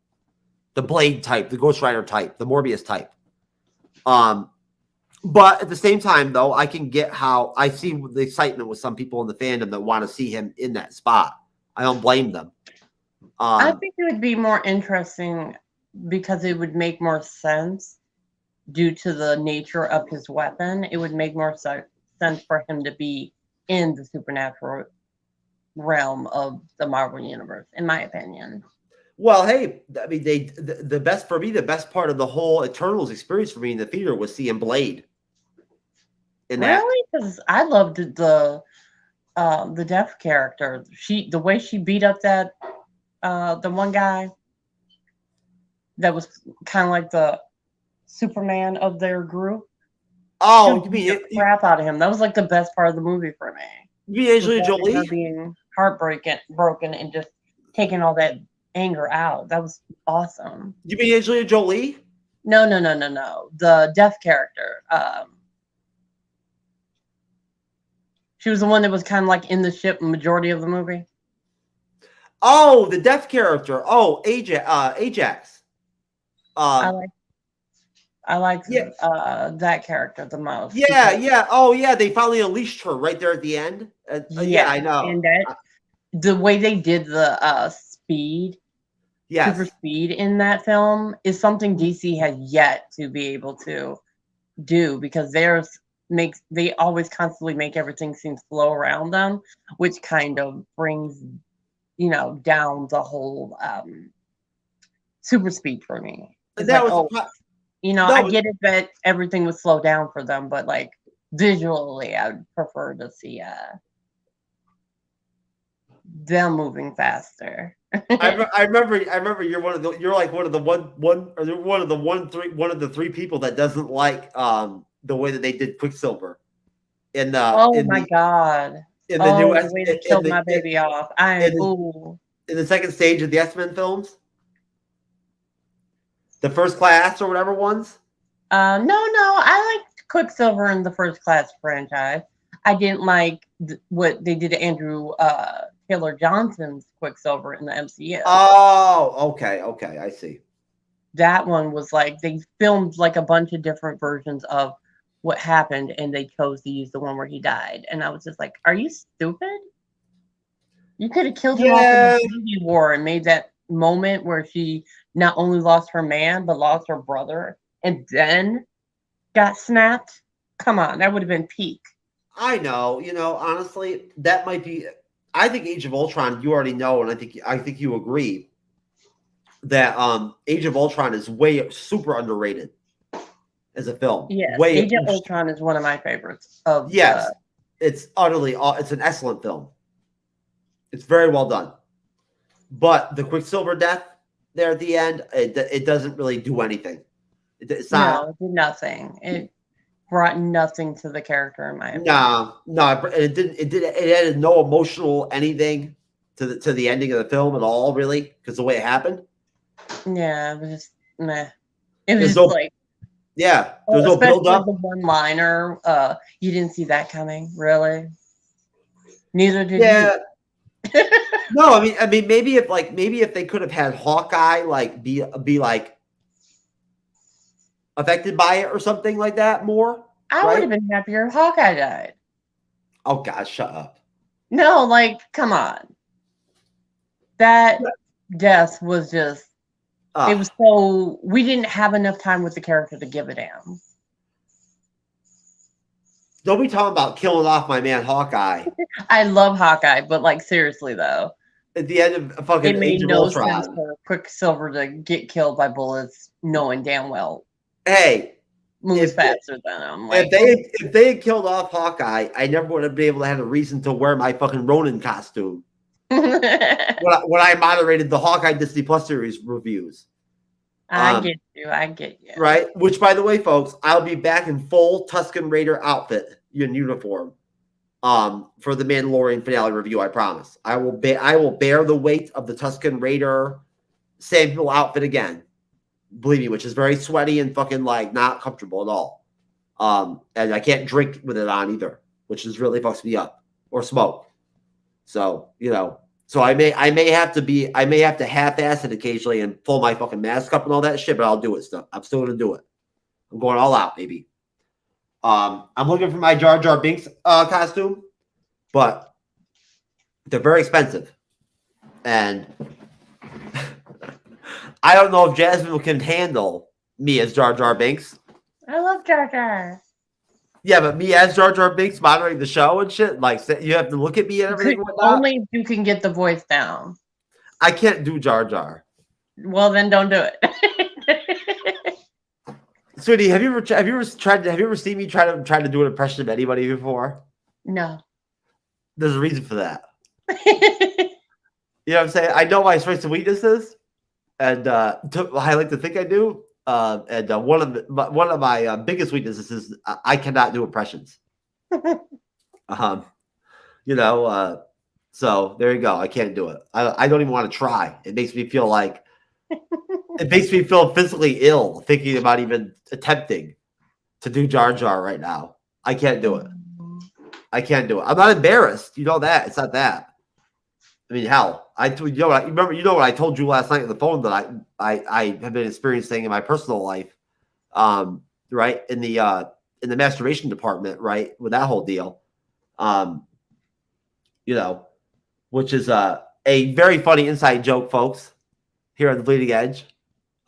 the Blade type, the Ghost Rider type, the Morbius type. But at the same time, though, I can get how I see the excitement with some people in the fandom that want to see him in that spot. I don't blame them. I think it would be more interesting because it would make more sense due to the nature of his weapon. It would make more sense for him to be in the supernatural realm of the Marvel Universe, in my opinion. Well, hey, I mean, the best part of the whole Eternals experience for me in the theater was seeing Blade. Really? Because I loved the deaf character. The way she beat up that the one guy that was kind of like the Superman of their group. Oh, you mean the crap out of him? That was like the best part of the movie for me. You mean Angelina Jolie? Her being broken, and just taking all that anger out. That was awesome. You mean Angelina Jolie? No. The deaf character. She was the one that was kind of like in the ship majority of the movie. Oh, the deaf character. Oh, Ajax. I like Yeah. that character the most. Yeah, yeah. Oh, yeah. They finally unleashed her right there at the end. Yeah, I know. And that the way they did the speed, super speed in that film is something DC has yet to be able to do, because they always constantly make everything seem slow around them, which kind of brings down the whole super speed for me. It's that like, I was get it that everything was slowed down for them, but like visually, I would prefer to see them moving faster. I remember you're one of the three people that doesn't like the way that they did Quicksilver in the God. In the new the way they killed my baby off. In the second stage of the X-Men films. The First Class or whatever ones? No, I liked Quicksilver in the First Class franchise. I didn't like what they did to Andrew Taylor Johnson's Quicksilver in the MCU. Oh, okay, I see. That one was like they filmed like a bunch of different versions of what happened, and they chose to use the one where he died. And I was just like, "Are you stupid? You could have killed him off in the Infinity War and made that moment where she not only lost her man but lost her brother, and then got snapped. Come on, that would have been peak." I know, honestly, that might be. I think Age of Ultron. You already know, and I think you agree that Age of Ultron is super underrated as a film. Yes, Age of Ultron is one of my favorites. It's an excellent film. It's very well done, but the Quicksilver death there at the end, it doesn't really do anything. It's not. No, it did nothing. It brought nothing to the character in my opinion. No, it didn't. It added no emotional anything to the ending of the film at all, really, because the way it happened. Yeah, it was just meh. It was just like, yeah, there's no build up. The one-liner, you didn't see that coming, really. Neither did you. No, I mean, maybe if they could have had Hawkeye be like affected by it or something like that more. I would have been happier if Hawkeye died. Oh God, shut up. No, like, come on. That death was just. It was so we didn't have enough time with the character to give a damn. Don't be talking about killing off my man Hawkeye. I love Hawkeye, but like seriously though, at the end of fucking Age of Ultron, sense for Quicksilver to get killed by bullets, knowing damn well. Hey, moves faster than him. Like, if they had killed off Hawkeye, I never would have been able to have a reason to wear my fucking Ronin costume. when I moderated the Hawkeye Disney Plus series reviews. I get you. Right? Which, by the way, folks, I'll be back in full Tusken Raider outfit in uniform for the Mandalorian finale review, I promise. I will bear the weight of the Tusken Raider Samuel outfit again. Believe me, which is very sweaty and fucking like not comfortable at all. And I can't drink with it on either, which is really fucks me up, or smoke. So, so I may have to half-ass it occasionally and pull my fucking mask up and all that shit, but I'll do it still. I'm still gonna do it. I'm going all out, baby. I'm looking for my Jar Jar Binks costume, but they're very expensive. And I don't know if Jasmine can handle me as Jar Jar Binks. I love Jar Jar. Yeah, but me as Jar Jar Binks moderating the show and shit, like you have to look at me and everything. Only if you can get the voice down. I can't do Jar Jar. Well, then don't do it. Sweetie, have you ever seen me try to do an impression of anybody before? No. There's a reason for that. You know what I'm saying? I know my strengths and weaknesses, and I like to think I do. And one of my biggest weaknesses is I cannot do impressions. So there you go. I can't do it. I don't even want to try. It makes me feel physically ill thinking about even attempting to do Jar Jar right now. I can't do it. I can't do it. I'm not embarrassed. You know that. It's not that. I mean, hell, you know what I told you last night on the phone that I have been experiencing in my personal life, right? In the masturbation department, right? With that whole deal. You know, which is a very funny inside joke, folks, here on the Bleeding Edge.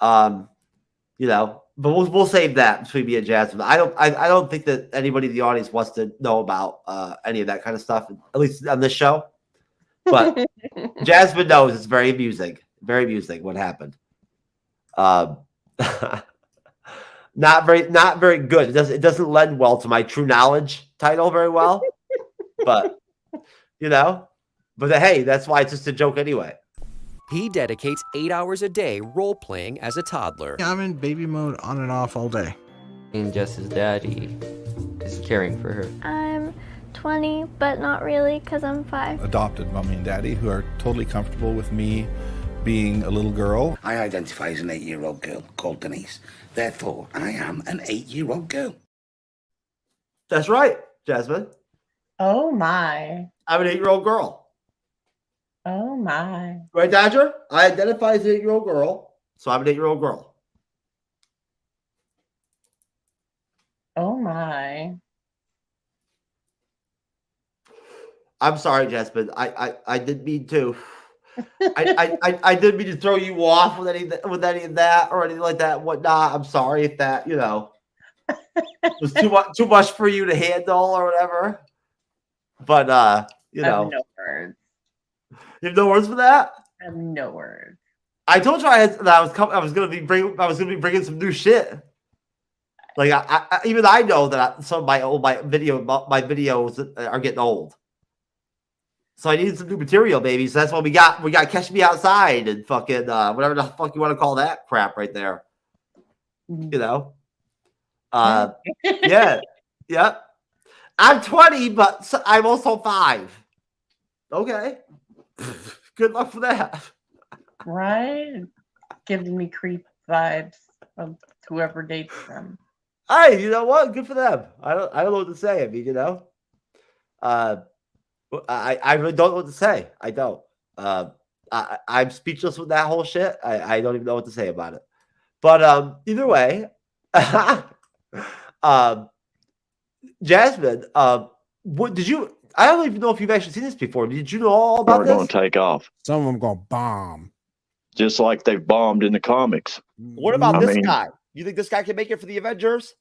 You know, but we'll save that between me and Jasmine. I don't think that anybody in the audience wants to know about any of that kind of stuff, at least on this show. But Jasmine knows it's very amusing what happened. Not very good. It doesn't lend well to my True Knowledge title very well. But you know, but hey, that's why it's just a joke anyway. He dedicates 8 hours a day role-playing as a toddler. I'm in baby mode on and off all day. And Jess's daddy is caring for her. I'm 20, but not really because I'm 5. Adopted mommy and daddy who are totally comfortable with me being a little girl. I identify as an 8-year-old girl called Denise. Therefore, I am an 8-year-old girl. That's right, Jasmine. Oh, my. I'm an 8-year-old girl. Oh, my. Right, Dodger? I identify as an 8-year-old girl, so I'm an 8-year-old girl. Oh, my. I'm sorry, Jasmine. I didn't mean to. I didn't mean to throw you off with any of that or anything like that. Whatnot. I'm sorry if that was too much for you to handle or whatever. But you know, I have no words. You have no words for that. I have no words. I told you I was going to be bringing some new shit. Like I know that some of my videos are getting old. So I needed some new material, baby. So that's what we got. We got Catch Me Outside and fucking whatever the fuck you want to call that crap right there. You know? Yeah. Yep. I'm 20, but I'm also 5. Okay. Good luck for that. Right? Giving me creep vibes of whoever dates them. Hey, you know what? Good for them. I don't know what to say. I mean, you know. I really don't know what to say. I don't. I'm speechless with that whole shit. I don't even know what to say about it. But either way, Jasmine, what did you? I don't even know if you've actually seen this before. Did you know all about this? They're going to take off. Some of them going to bomb, just like they've bombed in the comics. What about this guy? You think this guy can make it for the Avengers?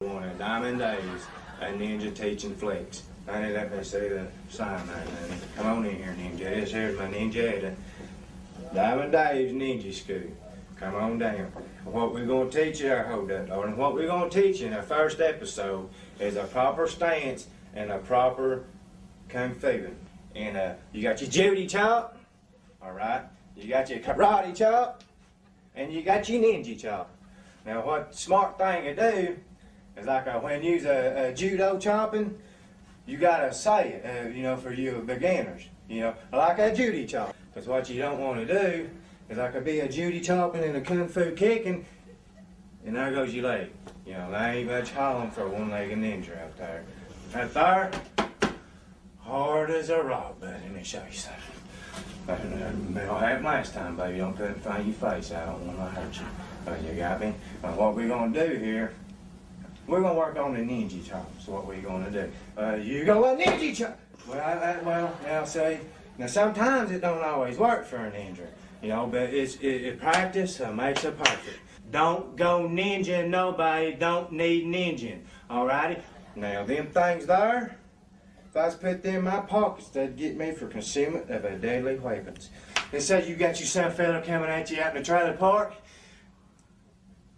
Diamond Days, a ninja teaching flicks. Honey, let me see the sign there. Come on in here, ninja. This here's my ninja. Diamond Dave's Ninja School. Come on down. What we're going to teach you, hold that, darling. What we're going to teach you in our first episode is a proper stance and a proper kung fu. And you got your Judy chop, all right? You got your karate chop, and you got your ninja chop. Now, what smart thing to do is like when you use a judo chopping, you gotta say it, you know, for you beginners, you know, like a Judy chop. Because what you don't want to do is like be a Judy chopping and a kung fu kicking, and there goes your leg. You know, there ain't much hauling for a one-legged ninja out there. Right there, hard as a rock, buddy. Let me show you something. I'll have last time, baby. Don't put it in front of your face. I don't want to hurt you. You got me? Now, what we're going to do here, we're going to work on the ninja chops. What we're going to do. You go a ninja chop. Well, now see, now sometimes it don't always work for a ninja, you know, but it practice makes it perfect. Don't go ninja nobody, don't need ninja, alrighty? Now, them things there, if I was put them in my pockets, they'd get me for concealment of a deadly weapons. It says you got your son fella coming at you out in the trailer park.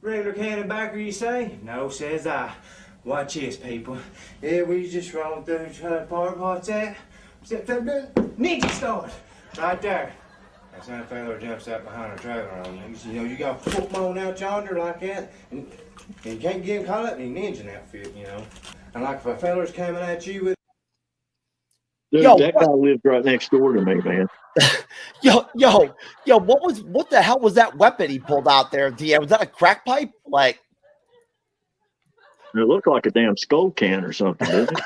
Regular cannon-backer, you say? No, says I. Watch this, people. Yeah, we just rolling through the trailer park. What's that? What's that fella doing? Ninja start. Right there. That son fella jumps up behind a trailer on you. You know, you got to put them on out yonder like that. And you can't get him caught up in your ninja outfit, you know. And like if a fella's coming at you with... Dude, that guy lived right next door to me, man. Yo, what the hell was that weapon he pulled out there, Deanne? Was that a crack pipe? Like, it looked like a damn skull can or something, didn't it?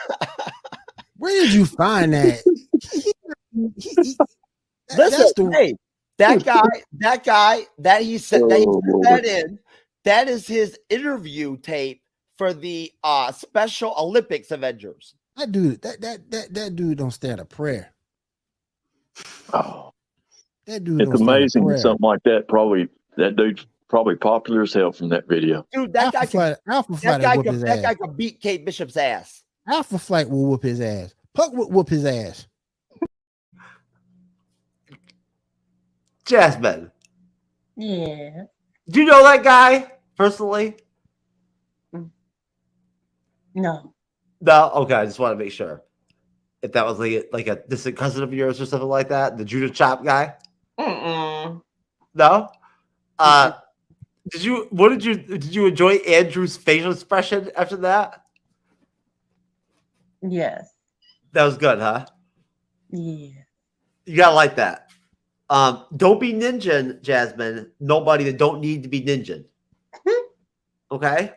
Where did you find that? Listen, hey, that guy that he said that in, that is his interview tape for the Special Olympics Avengers. That dude don't stand a prayer. Oh, that dude. It's amazing something like that. That dude's probably popular as hell from that video. Dude, that guy could beat Kate Bishop's ass. Alpha Flight will whoop his ass. Puck will whoop his ass. Jasmine. Yeah. Do you know that guy personally? No. No? Okay, I just want to make sure. If that was like a distant cousin of yours or something like that, the Judah Chop guy? Mm-mm. No? Did you enjoy Andrew's facial expression after that? Yes. That was good, huh? Yeah. You gotta like that. Don't be ninja, Jasmine. Nobody that don't need to be ninja. Okay?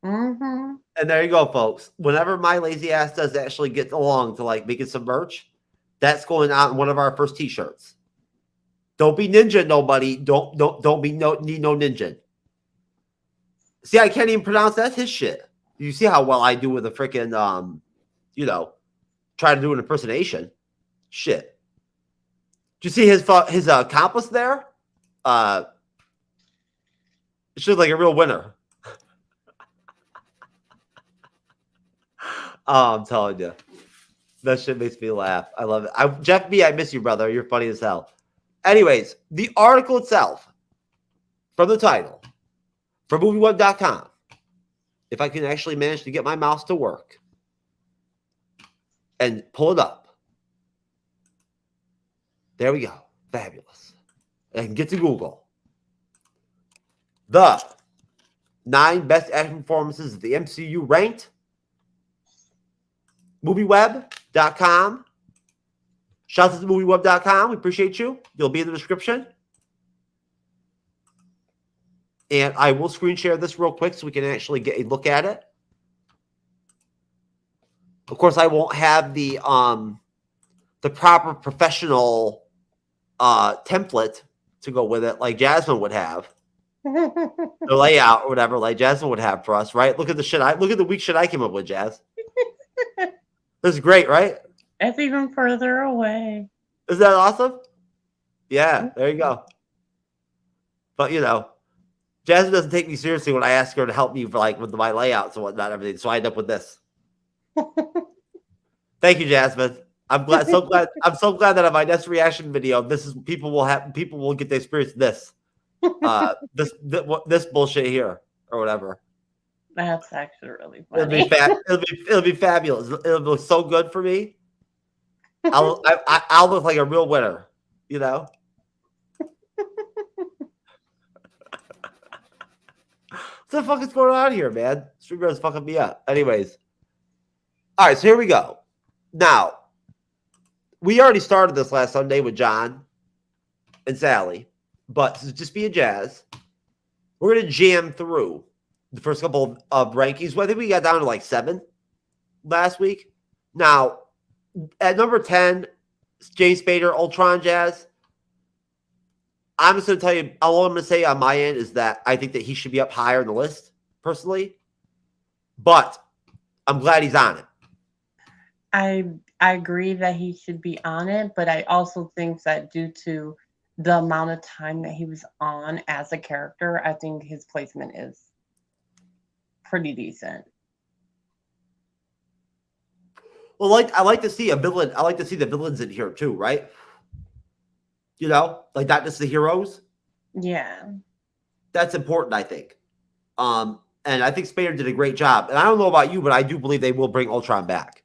Mm-hmm. And there you go, folks. Whenever my lazy ass does actually get along to like making some merch, that's going out in one of our first t-shirts. Don't be ninja, nobody. Don't be need no ninja. See, I can't even pronounce that. His shit. You see how well I do with a freaking try to do an impersonation. Shit. Did you see his accomplice there? It should look like a real winner. Oh, I'm telling you. That shit makes me laugh. I love it. Jeff B, I miss you, brother. You're funny as hell. Anyways, the article itself, from the title, from movieweb.com, if I can actually manage to get my mouse to work and pull it up. There we go. Fabulous. And get to Google. The 9 best action performances of the MCU ranked. MovieWeb.com. Shout out to MovieWeb.com. We appreciate you. You'll be in the description. And I will screen share this real quick so we can actually get a look at it. Of course, I won't have the proper professional template to go with it like Jasmine would have. The layout or whatever like Jasmine would have for us, right? Look at the weak shit I came up with, Jazz. This is great, right? That's even further away. Is that awesome? Yeah, there you go. But Jasmine doesn't take me seriously when I ask her to help me for with my layouts and whatnot, everything. So I end up with this. Thank you, Jasmine. I'm so glad that on my next reaction video, people will get to experience this. This bullshit here or whatever. That's actually really funny. It'll be fabulous. It'll look so good for me. I'll look like a real winner, What the fuck is going on here, man? Streamer's fucking me up. Anyways. All right, so here we go. Now, we already started this last Sunday with John and Sally, but just be a Jazz. We're going to jam through the first couple of rankings. Well, I think we got down to 7 last week. Now, at number 10, James Spader, Ultron, Jazz. I'm just going to tell you, all I'm going to say on my end is that I think that he should be up higher in the list, personally. But I'm glad he's on it. I agree that he should be on it, but I also think that due to the amount of time that he was on as a character, I think his placement is pretty decent. Well, I like to see a villain. I like to see the villains in here too, right? Not just the heroes. Yeah. That's important, I think. And I think Spader did a great job. And I don't know about you, but I do believe they will bring Ultron back.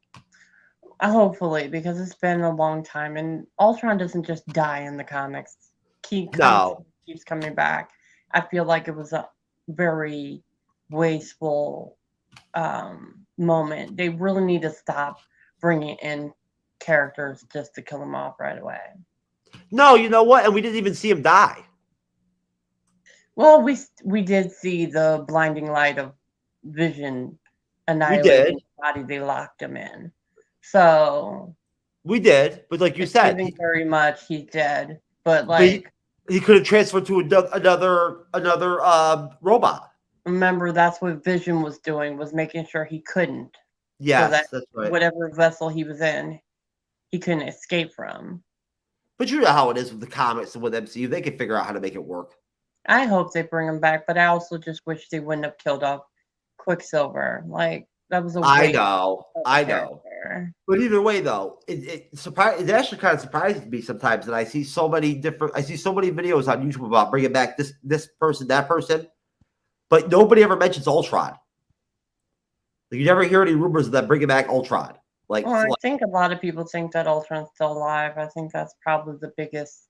Hopefully, because it's been a long time, and Ultron doesn't just die in the comics. Keeps coming back. I feel like it was a very wasteful moment. They really need to stop bringing in characters just to kill them off right away. No, you know what? And we didn't even see him die. Well, we did see the blinding light of Vision annihilating the body they locked him in. So we did, but like you said, very much he's dead. But but like, he could have transferred to another robot. remember, that's what Vision was doing, was making sure he couldn't. Yes, so that that's right. whatever vessel he was in, he couldn't escape from. But you know how it is with the comics and with MCU; they can figure out how to make it work. I hope they bring him back, but I also just wish they wouldn't have killed off Quicksilver. Like, that was a I waste know, of a I know. character. But either way, though, it actually kind of surprises me sometimes that I see so many videos on YouTube about bringing back this person, that person, but nobody ever mentions Ultron. Like, you never hear any rumors of them bringing back Ultron. Like, Well, I think a lot of people think that Ultron's still alive. I think that's probably the biggest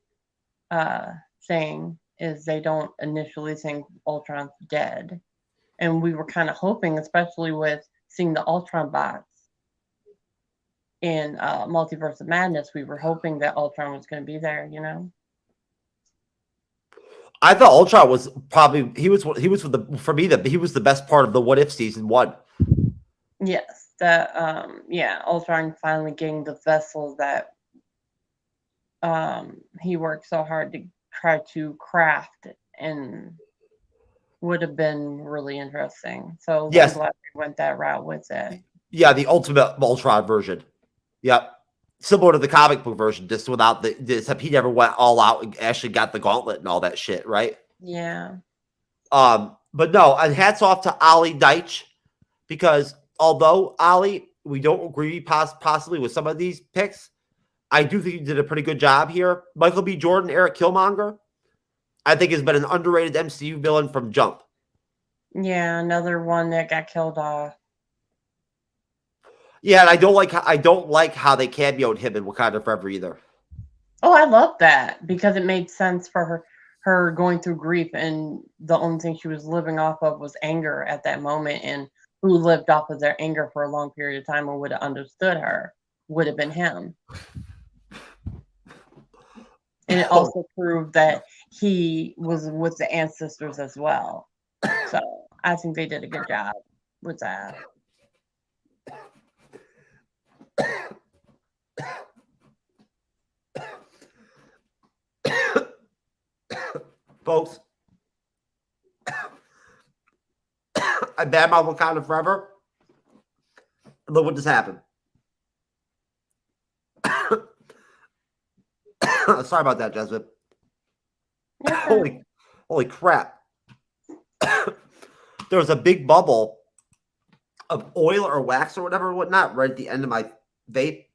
thing, is they don't initially think Ultron's dead. And we were kind of hoping, especially with seeing the Ultron bots in Multiverse of Madness, we were hoping that Ultron was going to be there, you know? I thought Ultron was probably he was the best part of the What If season 1. Yes, that Ultron finally getting the vessel that he worked so hard to try to craft, and would have been really interesting. So Yes. I'm glad we went that route with it. Yeah, the ultimate Ultron version. Yep. Similar to the comic book version, just without except he never went all out and actually got the gauntlet and all that shit, right? Yeah. But no, and hats off to Ollie Deitch, because although Ollie, we don't agree possibly with some of these picks, I do think he did a pretty good job here. Michael B. Jordan, Eric Killmonger, I think has been an underrated MCU villain from jump. Yeah, another one that got killed off. Yeah, and I don't like how they cameoed him in Wakanda Forever either. Oh, I love that, because it made sense for her going through grief, and the only thing she was living off of was anger at that moment, and who lived off of their anger for a long period of time and would have understood her would have been him. And it also proved that he was with the ancestors as well. So I think they did a good job with that. Folks, I badmouth Wakanda Forever. Look what just happened. Sorry about that, Jasmine. Holy crap. There was a big bubble of oil or wax or whatever, whatnot, right at the end of my vape.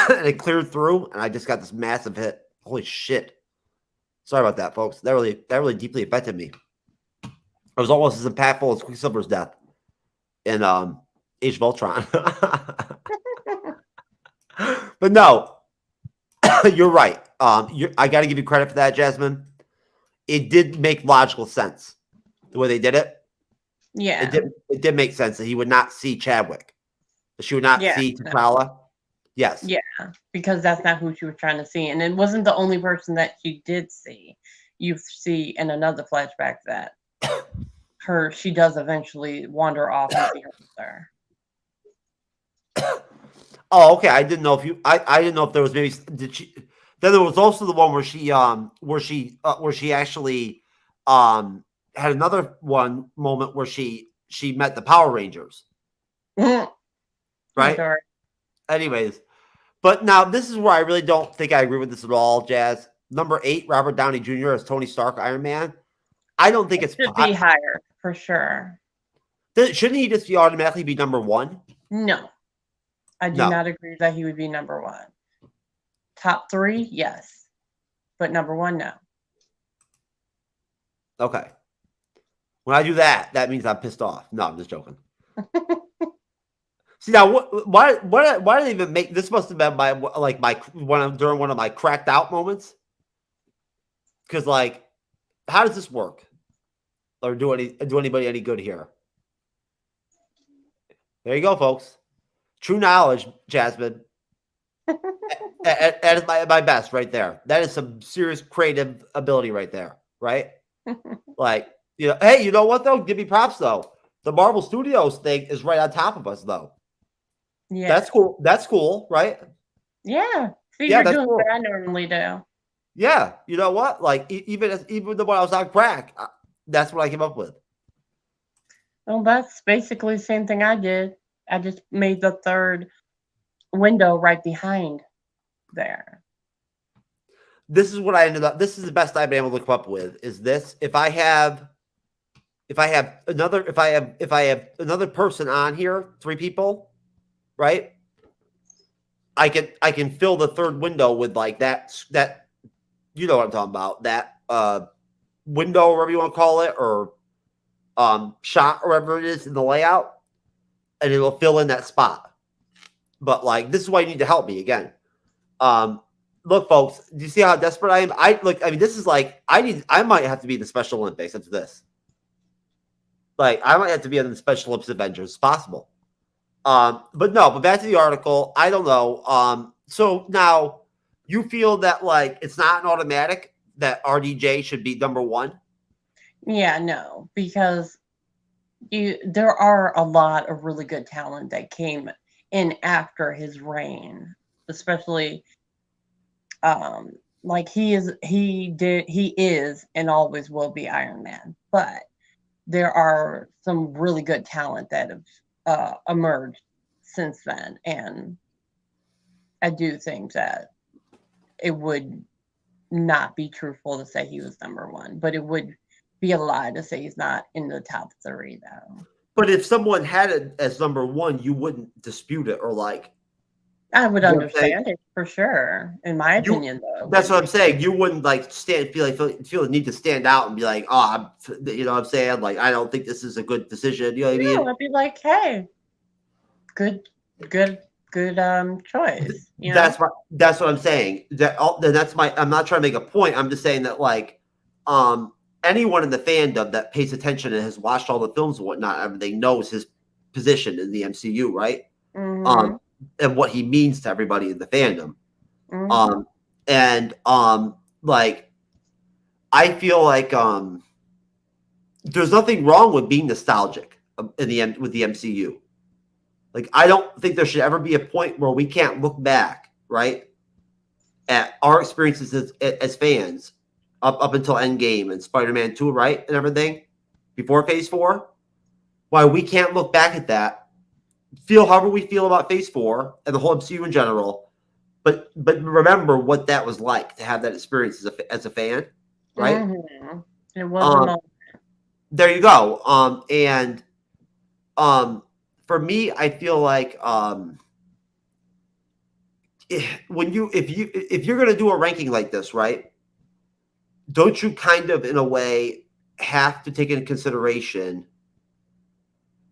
And it cleared through, and I just got this massive hit. Holy shit. Sorry about that, folks. That really deeply affected me. It was almost as impactful as Quicksilver's death in Age of Ultron. But no, you're right. I got to give you credit for that, Jasmine. It did make logical sense the way they did it. Yeah, it did make sense that he would not see Chadwick, that she would not see T'Challa. Yes. Yeah, because that's not who she was trying to see, and it wasn't the only person that she did see. You see in another flashback that she does eventually wander off and see her mother. Oh, okay. I didn't know if I didn't know if there was maybe then there was also the one where she actually had another moment where she met the Power Rangers. Right? Sure. Anyways, but now this is where I really don't think I agree with this at all, Jazz. Number 8, Robert Downey Jr. as Tony Stark, Iron Man. I don't think it should be higher for sure. Shouldn't he just automatically be number 1? No. I do not agree that he would be number 1. Top 3, yes. But number 1, no. Okay. When I do that, that means I'm pissed off. No, I'm just joking. See now, why did they even make this? Must have been during one of my cracked out moments. Because how does this work? Or do anybody any good here? There you go, folks. True knowledge, Jasmine. That is my best right there. That is some serious creative ability right there, right? Hey, you know what though? Give me props though. The Marvel Studios thing is right on top of us, though. Yeah. That's cool. That's cool, right? Yeah. See, Yeah, you're that's doing cool. what I normally do. Yeah, you know what? Like even when I was on crack, that's what I came up with. Well, that's basically the same thing I did. I just made the third window right behind there. This is what I ended up. This is the best I've been able to come up with. Is this if I have another person on here, 3 people, right? I can fill the third window with like that you know what I'm talking about, that window, or whatever you want to call it, or shot, or whatever it is in the layout, and it'll fill in that spot. But like, this is why you need to help me again. Look, folks, do you see how desperate I am? I mean, this is like, I might have to be in the Special Olympics after this. Like, I might have to be in the Special Olympics Avengers. It's possible. But back to the article. I don't know. So now you feel that like it's not an automatic that RDJ should be number 1? Yeah, no, because there are a lot of really good talent that came in after his reign, especially like he is and always will be Iron Man. But there are some really good talent that have emerged since then, and I do think that it would not be truthful to say he was number 1, but it would be a lie to say he's not in the top 3, though. But if someone had it as number 1, you wouldn't dispute it, or like, I would understand it for sure, in my opinion, though. That's what I'm saying. You wouldn't like feel the need to stand out and be like, oh, you know what I'm saying? Like, I don't think this is a good decision. You know what I mean? I'd be like, hey, good choice. You That's know? what I'm saying. I'm not trying to make a point. I'm just saying that like, anyone in the fandom that pays attention and has watched all the films and whatnot, everything knows his position in the MCU, right? Mhm. And what he means to everybody in the fandom. Mhm. Like, I feel like there's nothing wrong with being nostalgic with the MCU. Like, I don't think there should ever be a point where we can't look back, right, at our experiences as fans up until Endgame and Spider-Man 2, right, and everything before Phase 4. Why we can't look back at that, feel however we feel about Phase 4 and the whole MCU in general, but remember what that was like to have that experience as a fan, right? Mm-hmm. It wasn't. There you go. For me, I feel like if you're going to do a ranking like this, right? Don't you kind of, in a way, have to take into consideration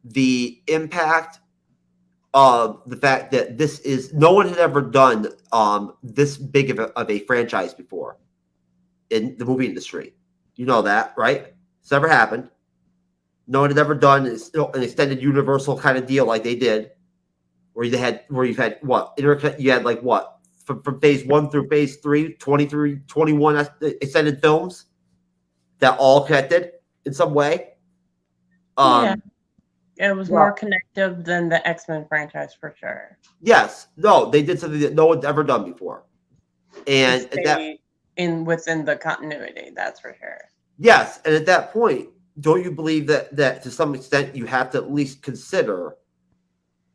the impact of the fact that no one had ever done this big of a franchise before in the movie industry. You know that, right? It's never happened. No one had ever done an extended Universal kind of deal like they did, where you've had what? You had like what? From Phase 1 through Phase 3, 23, 21 extended films that all connected in some way. Yeah. It was more connective than the X-Men franchise for sure. Yes. No, they did something that no one's ever done before. And within the continuity, that's for sure. Yes. And at that point, don't you believe that to some extent you have to at least consider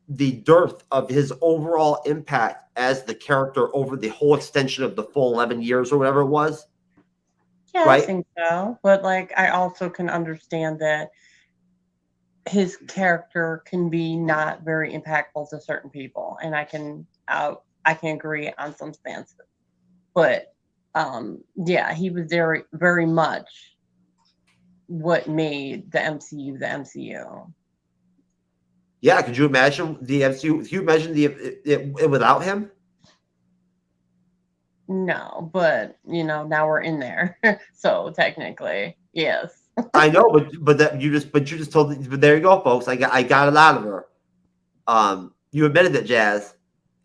the dearth of his overall impact as the character over the whole extension of the full 11 years or whatever it was? Yeah, right? I think so. But like, I also can understand that his character can be not very impactful to certain people, and I can agree on some stances. But yeah, he was very, very much what made the MCU the MCU. Yeah, could you imagine the MCU? Could you imagine it without him? No, but now we're in there, so technically, yes. I know, but you just told. But there you go, folks. I got it out of her. You admitted it, Jazz.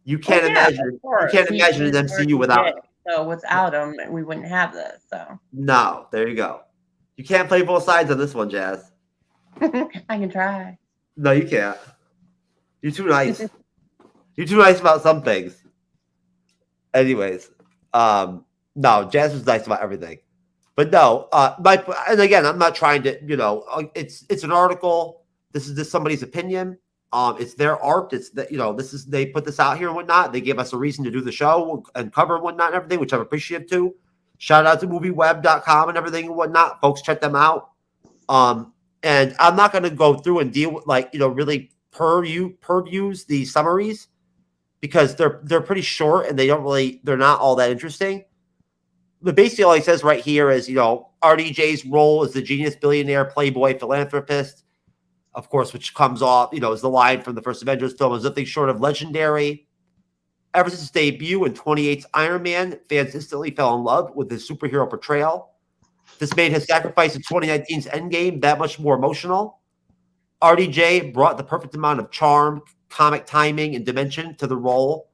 You can't imagine. You can't imagine an MCU without him. So without him, we wouldn't have this. So no, there you go. You can't play both sides on this one, Jazz. I can try. No, you can't. You're too nice. You're too nice about some things. Anyways, no, Jazz was nice about everything. But no, and again, I'm not trying to, it's an article. This is just somebody's opinion. It's their art. It's that, they put this out here and whatnot. They gave us a reason to do the show and cover and whatnot and everything, which I'm appreciative to. Shout out to movieweb.com and everything and whatnot. Folks, check them out. And I'm not going to go through and deal with really purviews the summaries because they're pretty short and they're not all that interesting. But basically all he says right here is, RDJ's role as the genius billionaire, playboy, philanthropist, of course, which comes off, is the line from the first Avengers film, is nothing short of legendary. Ever since his debut in 28's Iron Man, fans instantly fell in love with his superhero portrayal. This made his sacrifice in 2019's Endgame that much more emotional. RDJ brought the perfect amount of charm, comic timing, and dimension to the role.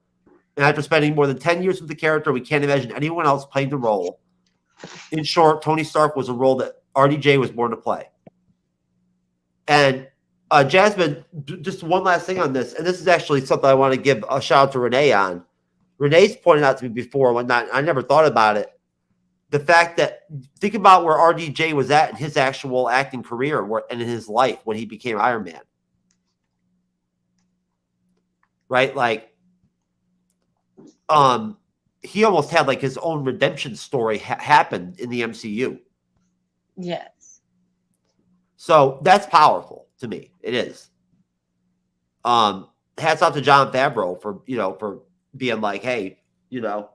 And after spending more than 10 years with the character, we can't imagine anyone else playing the role. In short, Tony Stark was a role that RDJ was born to play. And Jasmine, just one last thing on this, and this is actually something I want to give a shout out to Renee on. Renee's pointed out to me before, whatnot. I never thought about it. The fact that, think about where RDJ was at in his actual acting career and in his life when he became Iron Man. Right? He almost had his own redemption story happen in the MCU. Yes. So that's powerful to me. It is. Hats off to Jon Favreau for being like, hey,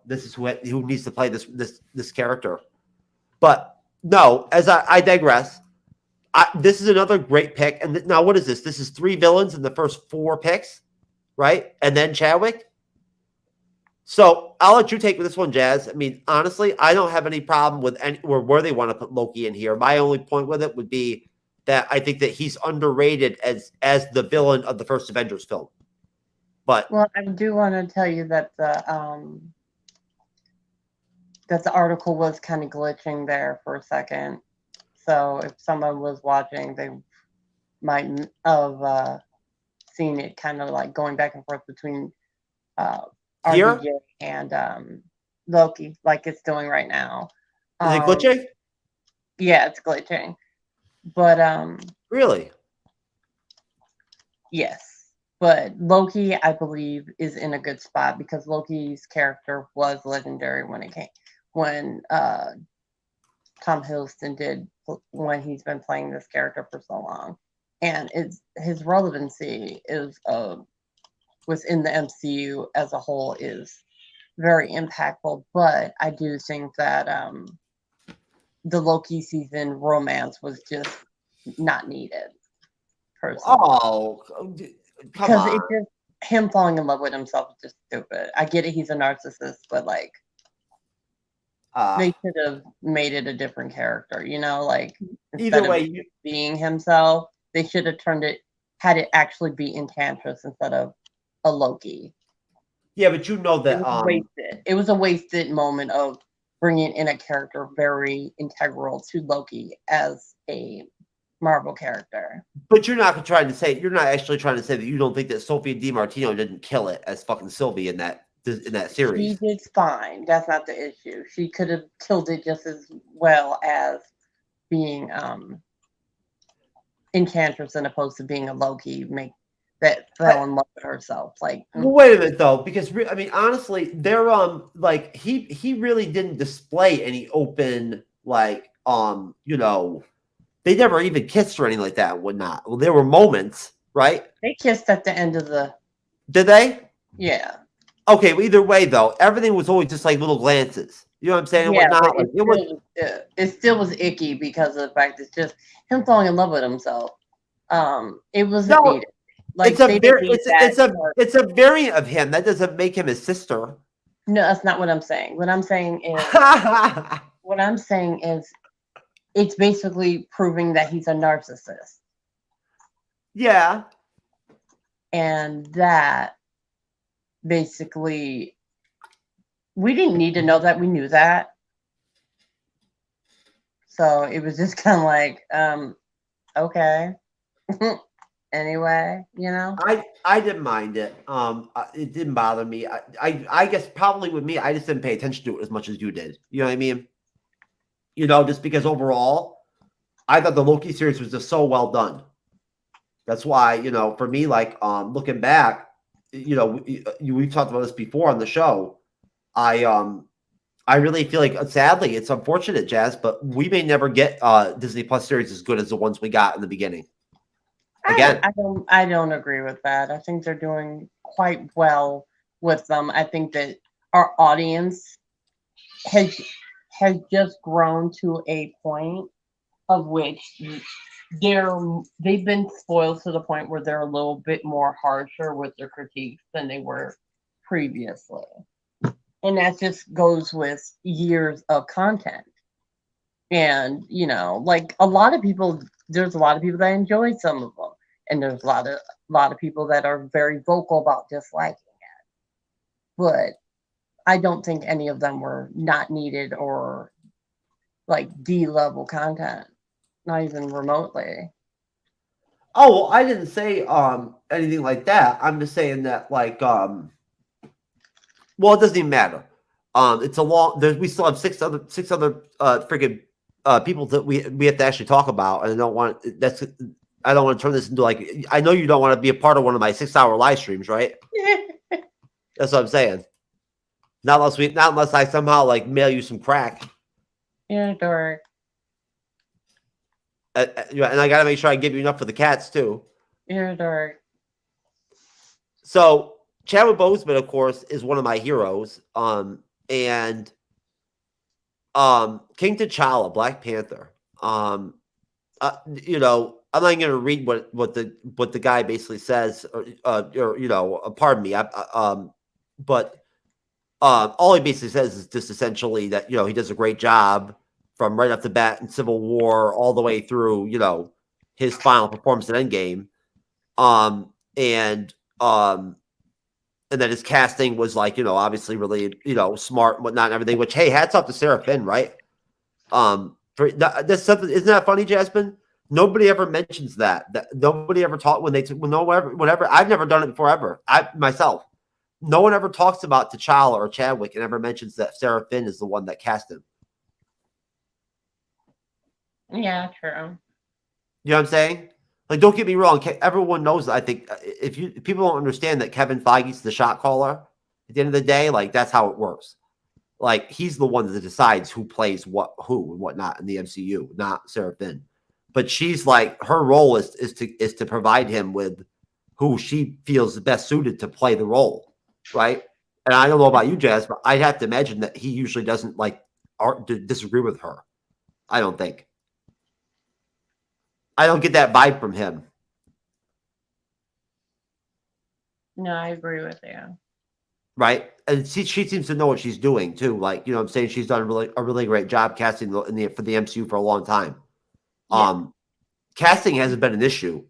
this is who needs to play this character. But no, as I digress. This is another great pick. And now what is this? This is 3 villains in the first 4 picks, right? And then Chadwick. So I'll let you take this one, Jazz. I mean, honestly, I don't have any problem with where they want to put Loki in here. My only point with it would be that I think that he's underrated as the villain of the first Avengers film. But I do want to tell you that the article was kind of glitching there for a second. So if someone was watching, they might have seen it kind of going back and forth between RDJ and Loki, like it's doing right now. Is it glitching? Yeah, it's glitching. But really? Yes. But Loki, I believe, is in a good spot because Loki's character was legendary when Tom Hiddleston did, when he's been playing this character for so long. And his relevancy within the MCU as a whole is very impactful. But I do think that the Loki season romance was just not needed. Personally. Oh, because it's just him falling in love with himself is just stupid. I get it, he's a narcissist, but they should have made it a different character, either way, being himself, they should have had it actually be Enchantress instead of a Loki. Yeah, but that it was a wasted moment of bringing in a character very integral to Loki as a Marvel character. But you're not actually trying to say that you don't think that Sophia DiMartino didn't kill it as fucking Sylvie in that series. She did fine. That's not the issue. She could have killed it just as well as being Enchantress, and opposed to being a Loki that fell in love with herself. Well, wait a minute though, because I mean, honestly, they're he really didn't display any open they never even kissed or anything like that and whatnot. Well, there were moments, right? They kissed at the end of the. Did they? Yeah. Okay, well, either way though, everything was always just little glances. You know what I'm saying? Yeah, Whatnot. It still was icky because of the fact it's just him falling in love with himself. It wasn't needed. It's a variant of him. That doesn't make him his sister. No, that's not what I'm saying. What I'm saying is it's basically proving that he's a narcissist. Yeah. And that basically, we didn't need to know that. We knew that. So it was just kind of okay. anyway, you know. I didn't mind it. It didn't bother me. I guess probably with me, I just didn't pay attention to it as much as you did. You know what I mean? You know, just because overall, I thought the Loki series was just so well done. That's why, you know, for me, like looking back, you know, we've talked about this before on the show. I really feel like, sadly, it's unfortunate, Jazz, but we may never get Disney Plus series as good as the ones we got in the beginning. Again, I don't agree with that. I think they're doing quite well with them. I think that our audience has just grown to a point of which they've been spoiled to the point where they're a little bit more harsher with their critiques than they were previously. And that just goes with years of content. And, you know, like there's a lot of people that enjoy some of them. And there's a lot of people that are very vocal about disliking it. But I don't think any of them were not needed or like D-level content. Not even remotely. Oh, well, I didn't say anything like that. I'm just saying that like well, it doesn't even matter. It's a long. We still have six other freaking people that we have to actually talk about, and I don't want to turn this into like. I know you don't want to be a part of one of my 6-hour live streams, right? That's what I'm saying. Not unless I somehow like mail you some crack. Yeah, dork. And I got to make sure I give you enough for the cats too. You're dark. So Chadwick Boseman, of course, is one of my heroes. And King T'Challa, Black Panther. You know, I'm not going to read what the guy basically says, or you know, pardon me. But all he basically says is just essentially that, you know, he does a great job from right off the bat in Civil War all the way through, you know, his final performance at Endgame. And that his casting was like, you know, obviously really, you know, smart and whatnot and everything, which, hey, hats off to Sarah Finn, right? That's something, isn't that funny, Jasmine? Nobody ever mentions that nobody ever taught whenever I've never done it before ever. Myself, no one ever talks about T'Challa or Chadwick and ever mentions that Sarah Finn is the one that cast him. Yeah, true. You know what I'm saying? Like, don't get me wrong. Everyone knows that. I think if people don't understand that Kevin Feige's the shot caller, at the end of the day, like that's how it works. Like he's the one that decides who plays who and whatnot in the MCU, not Sarah Finn. But she's like, her role is to provide him with who she feels best suited to play the role, right? And I don't know about you, Jazz, but I'd have to imagine that he usually doesn't like disagree with her. I don't think. I don't get that vibe from him. No, I agree with you. Right? And she seems to know what she's doing too. Like, you know what I'm saying? She's done a really great job casting for the MCU for a long time. Yeah. Casting hasn't been an issue.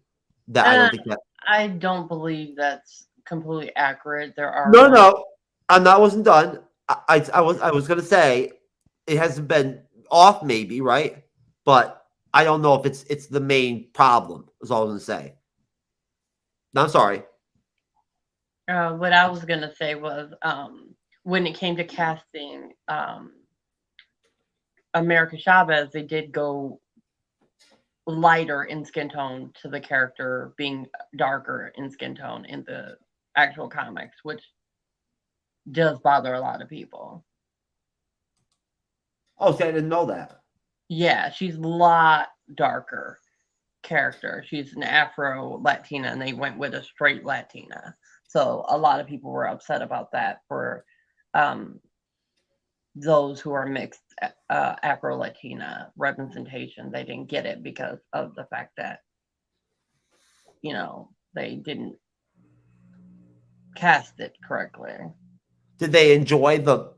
I don't believe that's completely accurate. There are No. And that wasn't done. I was gonna say it hasn't been off, maybe, right? But I don't know if it's the main problem, is all I was going to say. No, I'm sorry. What I was going to say was when it came to casting America Chavez, they did go lighter in skin tone to the character being darker in skin tone in the actual comics, which does bother a lot of people. Oh, see, I didn't know that. Yeah, she's a lot darker character. She's an Afro Latina, and they went with a straight Latina. So a lot of people were upset about that for those who are mixed Afro Latina representation. They didn't get it because of the fact that, you know, they didn't cast it correctly. Did they enjoy the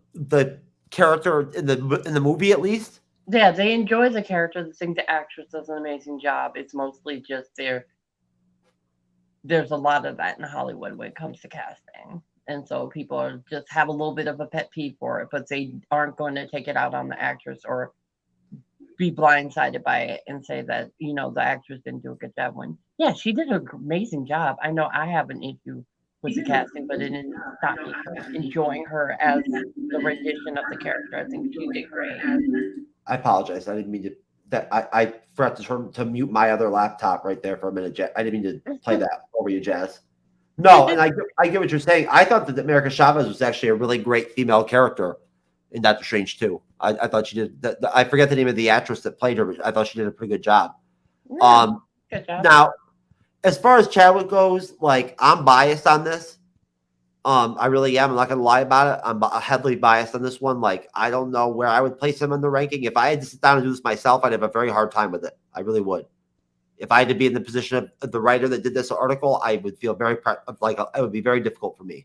character in the movie at least? Yeah, they enjoy the character. They think the actress does an amazing job. It's mostly just there's a lot of that in Hollywood when it comes to casting. And so people just have a little bit of a pet peeve for it, but they aren't going to take it out on the actress or be blindsided by it and say that, you know, the actress didn't do a good job when, yeah, she did an amazing job. I know I have an issue with the casting, but it didn't stop me from enjoying her as the rendition of the character. I think she did great. I apologize. I didn't mean to. That I forgot to mute my other laptop right there for a minute. I didn't mean to play that over you, Jazz. No, and I get what you're saying. I thought that America Chavez was actually a really great female character in Doctor Strange too. I thought she did. I forget the name of the actress that played her, but I thought she did a pretty good job. Yeah, good job. Now, as far as Chadwick goes, like I'm biased on this. I really am. I'm not gonna lie about it. I'm heavily biased on this one. Like I don't know where I would place him in the ranking. If I had to sit down and do this myself, I'd have a very hard time with it. I really would. If I had to be in the position of the writer that did this article, I would feel very like it would be very difficult for me.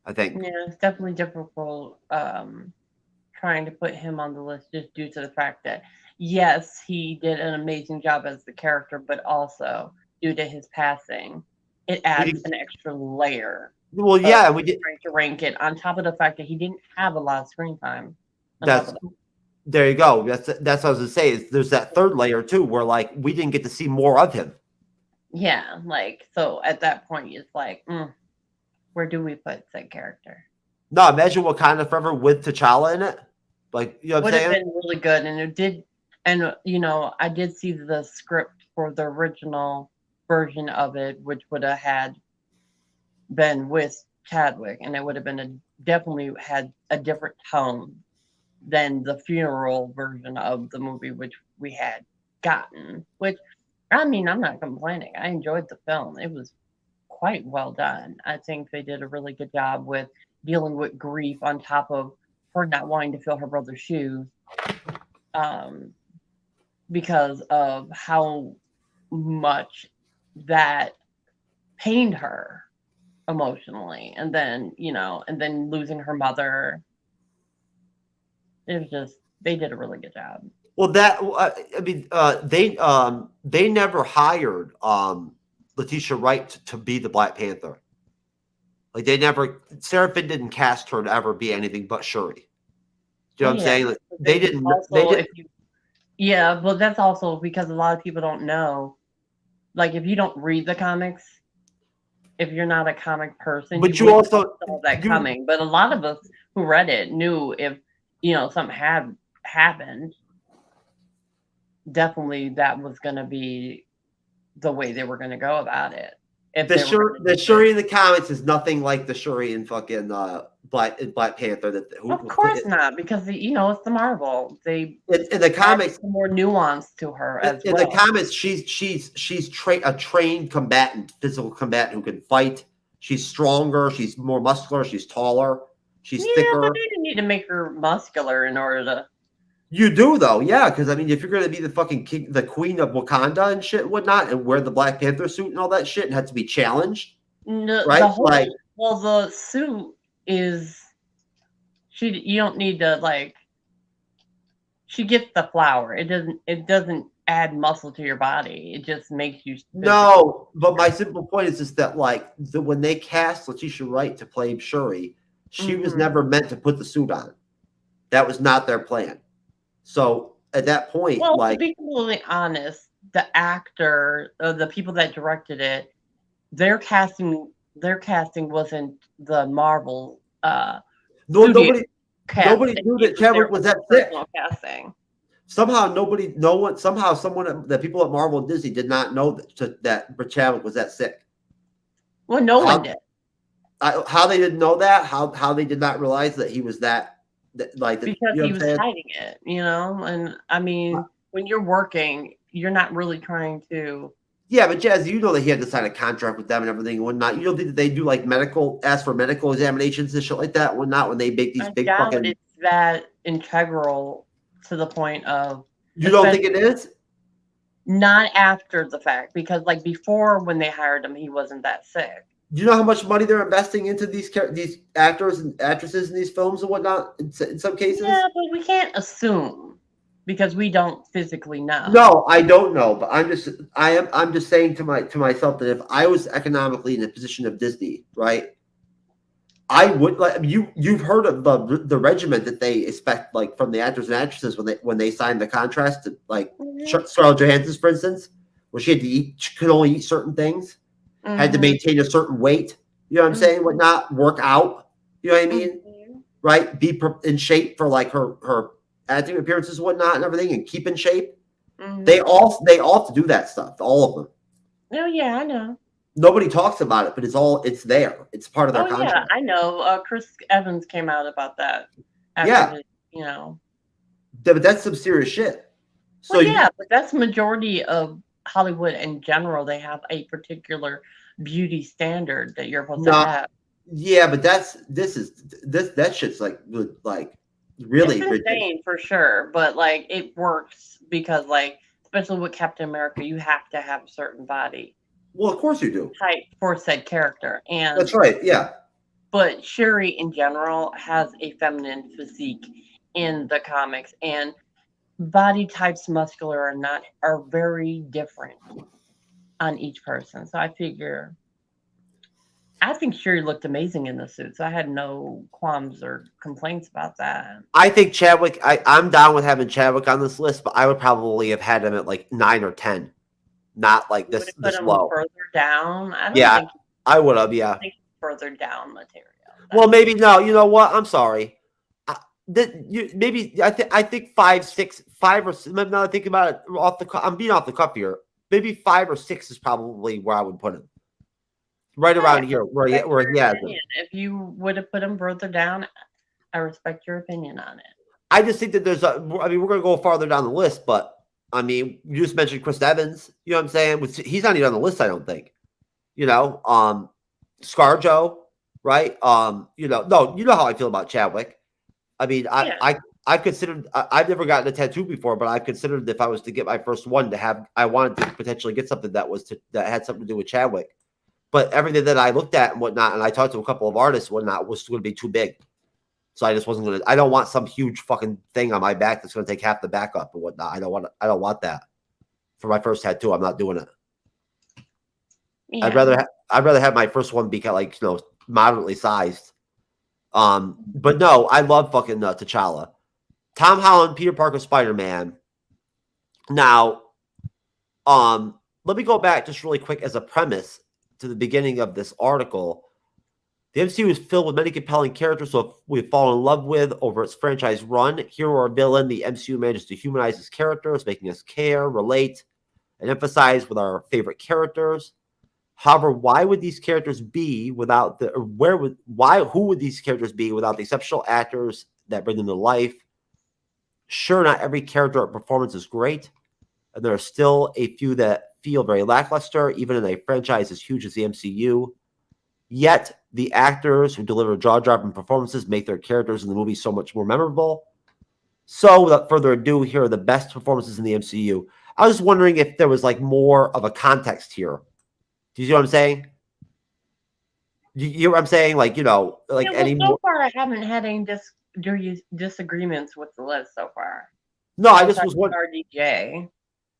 I think. Yeah, it's definitely difficult trying to put him on the list just due to the fact that yes, he did an amazing job as the character, but also due to his passing, it adds an extra layer. Well, yeah, we did trying to rank it on top of the fact that he didn't have a lot of screen time. There you go. That's what I was gonna say. Is there's that third layer too, where like we didn't get to see more of him. Yeah, like so at that point it's like, where do we put that character? No, imagine Wakanda Forever with T'Challa in it. Like you know what I'm saying? Would have been really good, and it did. And you know, I did see the script for the original version of it, which would have had been with Chadwick, and it would have been definitely had a different tone than the funeral version of the movie, which we had gotten. Which, I mean, I'm not complaining. I enjoyed the film. It was quite well done. I think they did a really good job with dealing with grief on top of her not wanting to fill her brother's shoes, because of how much that pained her emotionally, and then losing her mother. It was just, they did a really good job. Well, that I mean, they never hired Letitia Wright to be the Black Panther. Like they never, Sarah Finn didn't cast her to ever be anything but Shuri. Do you know what I'm saying? Like, they didn't. Yeah, well, that's also because a lot of people don't know. Like, if you don't read the comics, if you're not a comic person, but you also saw that coming. But a lot of us who read it knew if something had happened, definitely that was going to be the way they were going to go about it. The Shuri in the comics is nothing like the Shuri in fucking Black Panther. Of course not, because it's the Marvel. They in the comics more nuance to her as in well. the comics. She's a trained combatant, physical combatant who can fight. She's stronger. She's more muscular. She's taller. She's thicker. But they didn't need to make her muscular in order to. You do though, yeah, because I mean, if you're gonna be the fucking king, the queen of Wakanda and shit, and whatnot, and wear the Black Panther suit and all that shit, and have to be challenged, right? Well, the suit is you don't need to she gets the flower. It doesn't add muscle to your body. It just makes you no. But my simple point is just that when they cast Letitia Wright to play Shuri, she was never meant to put the suit on. That was not their plan. So at that point, to be completely honest, the actor, the people that directed it, their casting wasn't the Marvel. Nobody knew that Chadwick was that sick. Casting. Somehow the people at Marvel and Disney did not know that Chadwick was that sick. Well, no one did. How they didn't know that? How they did not realize that he was that. Because he was hiding it, and I mean, when you're working, you're not really trying to. Yeah, but Jazz, that he had to sign a contract with them and everything and whatnot. You don't think that they do ask for medical examinations and shit like that? Whatnot when they make these big fucking. It's that integral to the point of. You don't think it is? Not after the fact, because before when they hired him, he wasn't that sick. Do you know how much money they're investing into these actors and actresses in these films and whatnot? In some cases, yeah, but we can't assume because we don't physically know. No, I don't know, but I'm just saying to myself that if I was economically in the position of Disney, right, I would like you've heard of the regiment that they expect like from the actors and actresses when they sign the contracts to like Scarlett Johansson, for instance, where she had to eat, she could only eat certain things, had to maintain a certain weight, you know what I'm saying, whatnot, work out, you know what I mean, right? Be in shape for like her acting appearances and whatnot and everything, and keep in shape. They all have to do that stuff, all of them. Oh yeah, I know. Nobody talks about it, but it's there. It's part of their Oh contract. yeah, I know. Chris Evans came out about that. Yeah. But that's some serious shit. So but that's majority of Hollywood in general. They have a particular beauty standard that you're supposed to have. Yeah, but that shit's like really it's insane for sure. But like it works because like especially with Captain America, you have to have a certain body. Well, of course you do. Type for said character, and that's right. Yeah. But Shuri in general has a feminine physique in the comics, and body types, muscular or not, are very different on each person. So I think Shuri looked amazing in the suit. So I had no qualms or complaints about that. I think Chadwick. I'm down with having Chadwick on this list, but I would probably have had him at like 9 or 10. Not like this low. Further down. I would have. Yeah. Further down material. Well, maybe no. You know what? I'm sorry. Maybe I think 5, 6, 5 or 6. Now that I think about it, I'm being off the cuff here. Maybe 5 or 6 is probably where I would put him. Right around here, where he has him. If you would have put him further down, I respect your opinion on it. I just think that we're going to go farther down the list, but. I mean, you just mentioned Chris Evans. You know what I'm saying? He's not even on the list, I don't think. You know, ScarJo, right? No, you know how I feel about Chadwick. I mean, I considered. I've never gotten a tattoo before, but I've considered if I was to get my first one I wanted to potentially get something that had something to do with Chadwick. But everything that I looked at and whatnot, and I talked to a couple of artists and whatnot, was going to be too big. So I just wasn't gonna. I don't want some huge fucking thing on my back that's gonna take half the back up and whatnot. I don't want that for my first tattoo. I'm not doing it. Yeah. I'd rather have my first one be like moderately sized. But no, I love fucking T'Challa, Tom Holland, Peter Parker, Spider-Man. Now, let me go back just really quick as a premise to the beginning of this article. The MCU is filled with many compelling characters who we've fallen in love with over its franchise run. Hero or villain, the MCU manages to humanize its characters, making us care, relate, and emphasize with our favorite characters. However, why would these characters be without who would these characters be without the exceptional actors that bring them to life? Sure, not every character or performance is great, and there are still a few that feel very lackluster, even in a franchise as huge as the MCU. Yet, the actors who deliver jaw-dropping performances make their characters in the movie so much more memorable. So, without further ado, here are the best performances in the MCU. I was wondering if there was like more of a context here. Do you see what I'm saying? You hear what I'm saying? Like, so far I haven't had any disagreements with the list so far. No, I just was wondering. RDJ.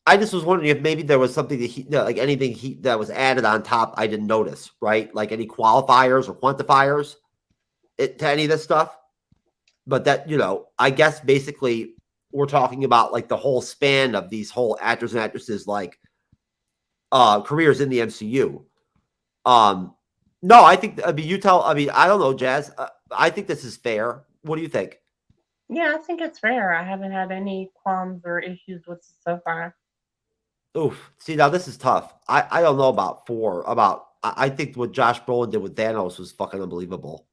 I just was wondering if maybe there was something that anything that was added on top I didn't notice, right? Like any qualifiers or quantifiers to any of this stuff. But that, I guess basically we're talking about like the whole span of these whole actors and actresses like careers in the MCU. No, I think, I don't know, Jazz. I think this is fair. What do you think? Yeah, I think it's fair. I haven't had any qualms or issues with it so far. Oof. See, now this is tough. I don't know about 4. I think what Josh Brolin did with Thanos was fucking unbelievable.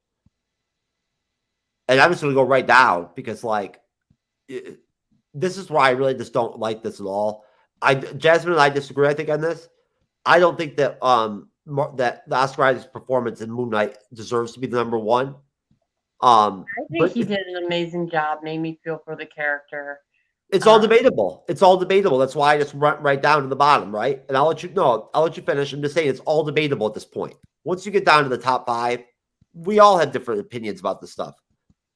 And I'm just going to go right down because, this is why I really just don't like this at all. Jasmine and I disagree, I think, on this. I don't think that that the Oscar Isaac's performance in Moon Knight deserves to be the number 1. I think he did an amazing job. Made me feel for the character. It's all debatable. It's all debatable. That's why I just went right down to the bottom, right? And I'll let you finish. I'm just saying it's all debatable at this point. Once you get down to the top 5, we all have different opinions about this stuff.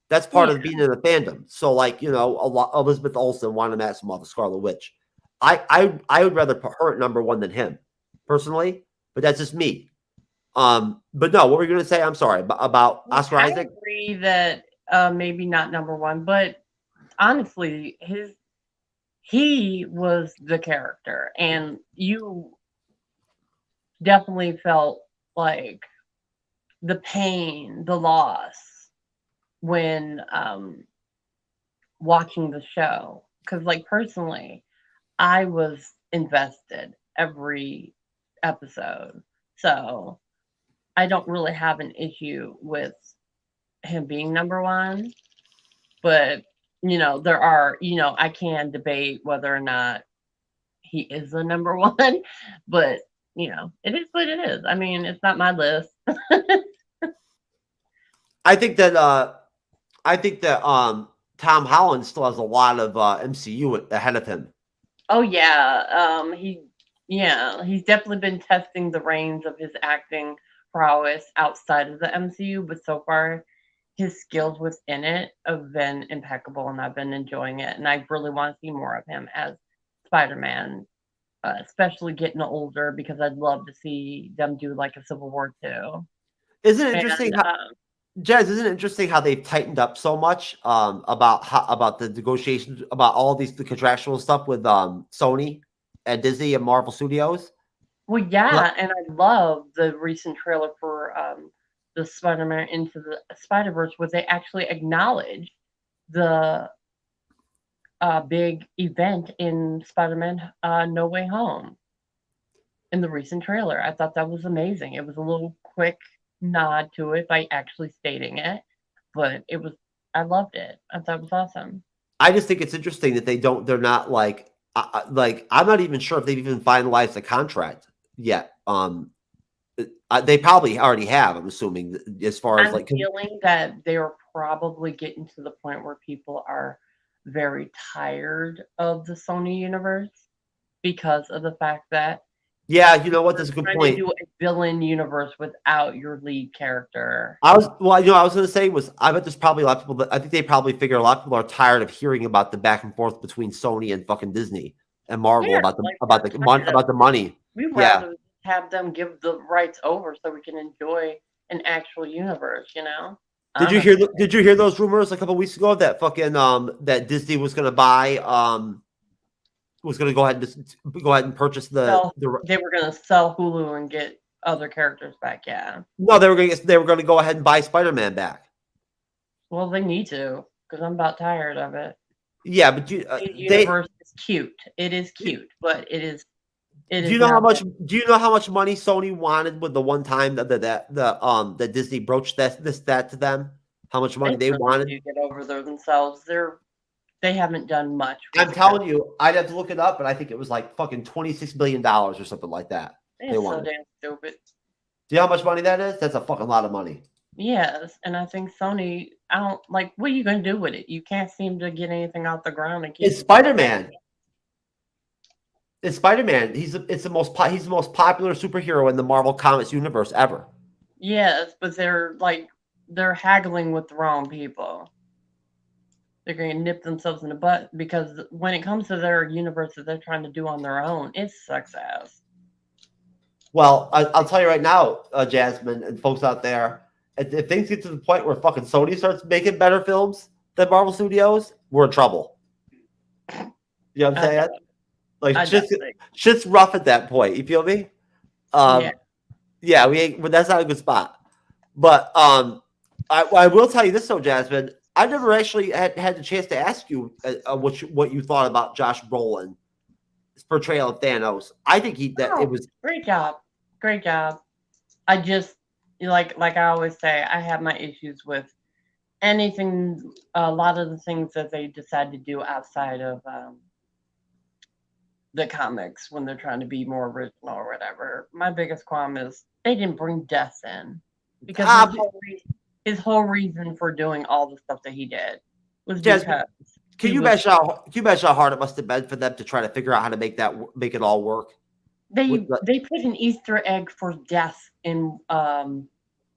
That's part of being in the fandom. So, Elizabeth Olsen wanted Maximoff the Scarlet Witch. I would rather put her at number 1 than him, personally. But that's just me. But no, what were you going to say? I'm sorry about Oscar I Isaac. agree that maybe not number one, but honestly, he was the character, and you definitely felt like the pain, the loss when watching the show. Because, like, personally, I was invested every episode, so I don't really have an issue with him being number one. But there are, I can debate whether or not he is the number one, but it is what it is. I mean, it's not my list. I think that Tom Holland still has a lot of MCU ahead of him. Oh yeah, he's definitely been testing the reins of his acting prowess outside of the MCU, but so far his skills within it have been impeccable, and I've been enjoying it. And I really want to see more of him as Spider-Man, especially getting older, because I'd love to see them do like a Civil War 2. Isn't it interesting? Jazz, isn't it interesting how they've tightened up so much about the negotiations, about all the contractual stuff with Sony and Disney and Marvel Studios? Well, yeah, and I love the recent trailer for the Spider-Man Into the Spider-Verse, where they actually acknowledge the big event in Spider-Man No Way Home in the recent trailer. I thought that was amazing. It was a little quick nod to it by actually stating it, but I loved it. I thought it was awesome. I just think it's interesting that they're not like I'm not even sure if they've even finalized the contract yet. They probably already have, I'm assuming, as far as I'm feeling that they're probably getting to the point where people are very tired of the Sony universe because of the fact that you know what, that's a good point. To do a villain universe without your lead character. I was going to say I bet there's probably a lot of people I think they probably figure a lot of people are tired of hearing about the back and forth between Sony and fucking Disney and Marvel about the money. We'd rather have them give the rights over so we can enjoy an actual universe, Did you hear those rumors a couple weeks ago that fucking that Disney was going to buy was going to go ahead and purchase they were going to sell Hulu and get other characters back? Yeah. No, they were going to go ahead and buy Spider-Man back. Well, they need to, because I'm about tired of it. Yeah, but the universe is cute. It is cute, but it is. Do you know how much money Sony wanted with the one time that Disney broached that to them? How much money they wanted to get over themselves? They haven't done much. I'm telling you, I'd have to look it up, but I think it was like fucking $26 billion or something like that. It's so damn stupid. Do you know how much money that is? That's a fucking lot of money. Yes, and I think Sony, what are you going to do with it? You can't seem to get anything off the ground. It's Spider-Man. It's Spider-Man. He's the most popular superhero in the Marvel Comics universe ever. Yes, but they're haggling with the wrong people. They're going to nip themselves in the butt, because when it comes to their universe that they're trying to do on their own, it sucks ass. Well, I'll tell you right now, Jasmine and folks out there, if things get to the point where fucking Sony starts making better films than Marvel Studios, we're in trouble. You know what I'm saying? Like shit's rough at that point. You feel me? Yeah, we ain't. But that's not a good spot. But I will tell you this though, Jasmine. I never actually had the chance to ask you what you thought about Josh Brolin's portrayal of Thanos. I think it was great job. I just like I always say, I have my issues with anything. A lot of the things that they decide to do outside of the comics when they're trying to be more original or whatever. My biggest qualm is they didn't bring Death in, because his whole reason for doing all the stuff that he did was because. Can you imagine how hard it must have been for them to try to figure out how to make it all work? They put an Easter egg for Death in one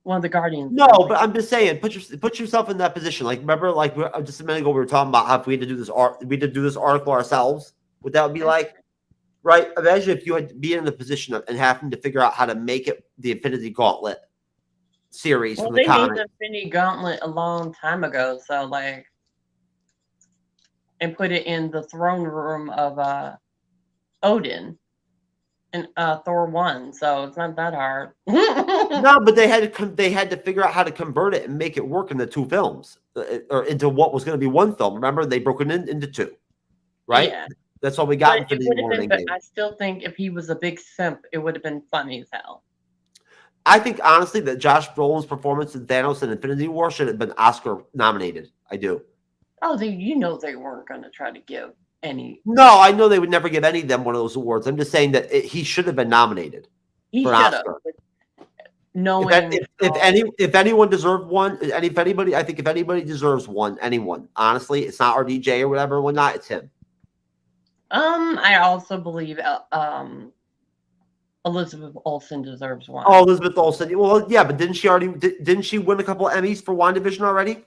of the Guardians. No, but I'm just saying, put yourself in that position. Like, remember, like just a minute ago, we were talking about how if we had to do this article ourselves, what that would be like, right? Imagine if you had to be in the position of, and having to figure out how to make it the Infinity Gauntlet series Well, from the they made comic. the Infinity Gauntlet a long time ago, so like, and put it in the throne room of Odin in Thor 1, so it's not that hard. No, but they had to figure out how to convert it and make it work in the two films, or into what was going to be one film. Remember, they broke it into two, right? Yeah. That's all we got. But it would have been, but I still think if he was a big simp, it would have been funny as hell. I think honestly that Josh Brolin's performance in Thanos and Infinity War should have been Oscar nominated. I do. Oh, they weren't going to try to give any. No, I know they would never give any of them one of those awards. I'm just saying that he should have been nominated for an Oscar. Knowing if anyone deserved one, if anybody, I think if anybody deserves one, anyone, honestly, it's not RDJ or whatever, whatnot, it's him. I also believe Elizabeth Olsen deserves one. Oh, Elizabeth Olsen. Well, yeah, but didn't she win a couple of Emmys for WandaVision already?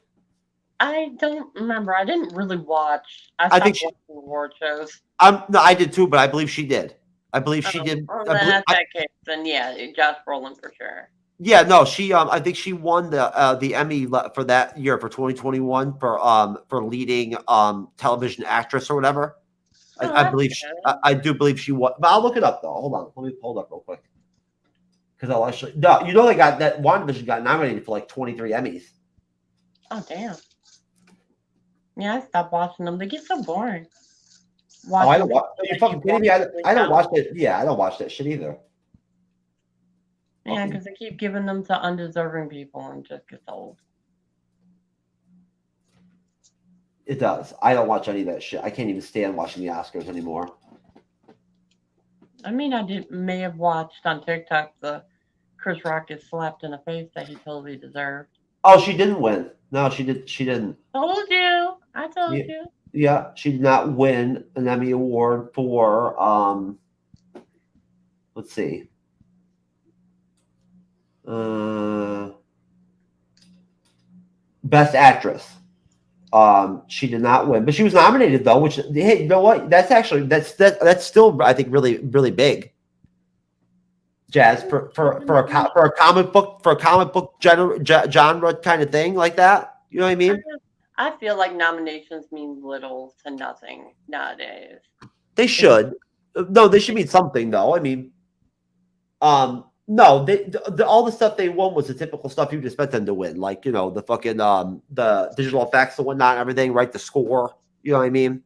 I don't remember. I didn't really watch. I think watching award shows. No, I did too, but I believe she did. I believe she did. Well, then that's that case, then yeah, Josh Brolin for sure. Yeah, no, she I think she won the Emmy for that year for 2021 for leading television actress or whatever. I believe I do believe she won, but I'll look it up though. Hold on, let me pull it up real quick because I'll actually they got that WandaVision got nominated for like 23 Emmys. Oh damn! Yeah, I stopped watching them. They get so boring. I don't watch. Are you fucking kidding me? I don't watch it. Yeah, I don't watch that shit either. Yeah, because they keep giving them to undeserving people and just gets old. It does. I don't watch any of that shit. I can't even stand watching the Oscars anymore. I mean, may have watched on TikTok the Chris Rock gets slapped in the face that he totally deserved. Oh, she didn't win. No, she didn't. Told you. I told you. Yeah, she did not win an Emmy Award for let's see. Best Actress. She did not win, but she was nominated though. Which, hey, you know what? That's still I think really really big. Jazz for a comic book genre kind of thing like that. You know what I mean? I feel like nominations mean little to nothing nowadays. They should. No, they should mean something though. I mean, no, all the stuff they won was the typical stuff you would expect them to win, like the fucking the digital effects and whatnot, and everything, right? The score, you know what I mean?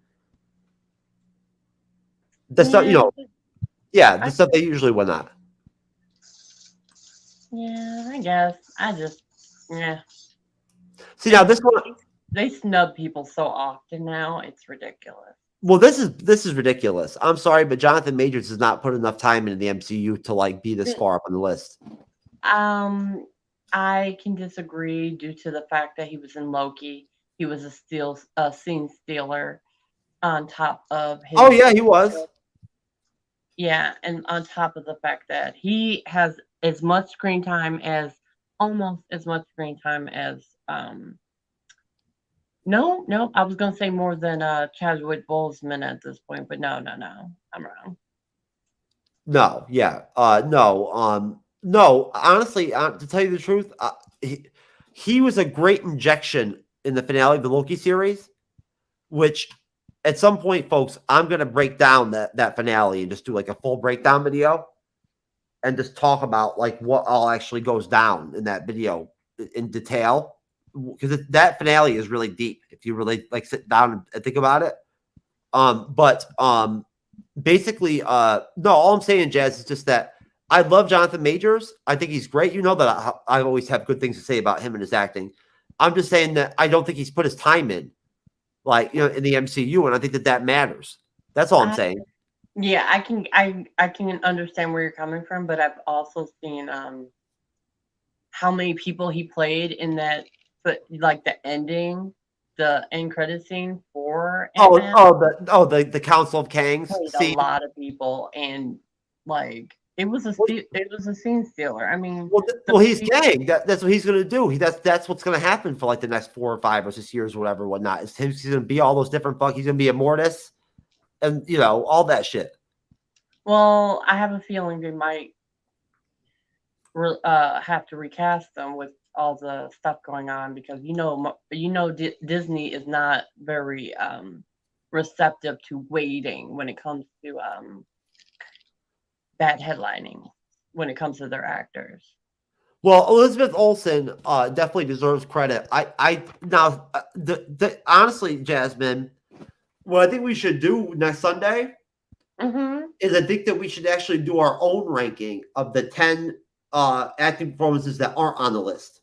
The stuff, the stuff they usually win that. Yeah, I guess. See now this one, they snub people so often now; it's ridiculous. Well, this is ridiculous. I'm sorry, but Jonathan Majors has not put enough time into the MCU to be this far up on the list. I can disagree due to the fact that he was in Loki. He was a scene stealer on top of his. Oh yeah, he was. Yeah, and on top of the fact that he has as much screen time as No, I was gonna say more than Chadwick Boseman at this point, but no, I'm wrong. No, yeah, no. Honestly, to tell you the truth, he was a great injection in the finale of the Loki series, which at some point, folks, I'm gonna break down that finale and just do like a full breakdown video, and just talk about like what all actually goes down in that video in detail. Because that finale is really deep if you really sit down and think about it. Basically, no, all I'm saying, Jazz, is just that I love Jonathan Majors. I think he's great. You know that I always have good things to say about him and his acting. I'm just saying that I don't think he's put his time in, in the MCU, and I think that matters. That's all I'm saying. Yeah, I can understand where you're coming from, but I've also seen how many people he played in that. But the end credit scene for the Council of Kangs scene. A lot of people, and it was a scene stealer. I mean, he's Kang. That's what he's gonna do. That's what's gonna happen for the next 4 or 5 or 6 years, or whatever, whatnot. He's gonna be all those different He's gonna be Immortus, and all that shit. Well, I have a feeling they might have to recast them with all the stuff going on because Disney is not very receptive to waiting when it comes to bad headlining when it comes to their actors. Well, Elizabeth Olsen definitely deserves credit. Honestly, Jasmine, what I think we should do next Sunday is I think that we should actually do our own ranking of the 10 acting performances that aren't on the list.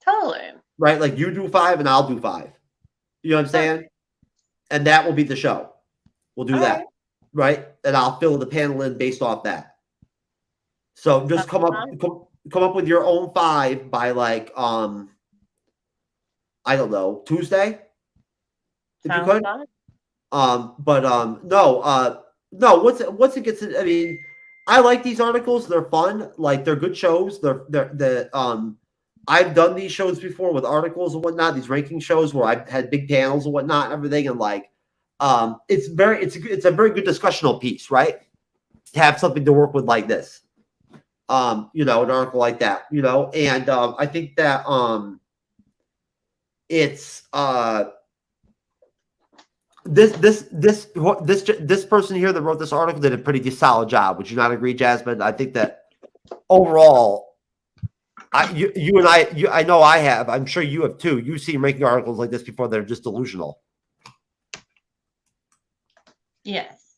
Totally. Right? Like you do 5 and I'll do 5. You know what I'm saying? And that will be the show. We'll do that. Right? And I'll fill the panel in based off that. So just come up with your own 5 by like I don't know, Tuesday. If you could. No, once it gets I mean, I like these articles. They're fun. Like they're good shows. I've done these shows before with articles and whatnot, these ranking shows where I've had big panels and whatnot and everything. And like it's a very good discussional piece, right? To have something to work with like this. An article like that, and I think that it's this person here that wrote this article did a pretty solid job. Would you not agree, Jasmine? I think that overall, you and I know I have. I'm sure you have too. You've seen ranking articles like this before that are just delusional. Yes.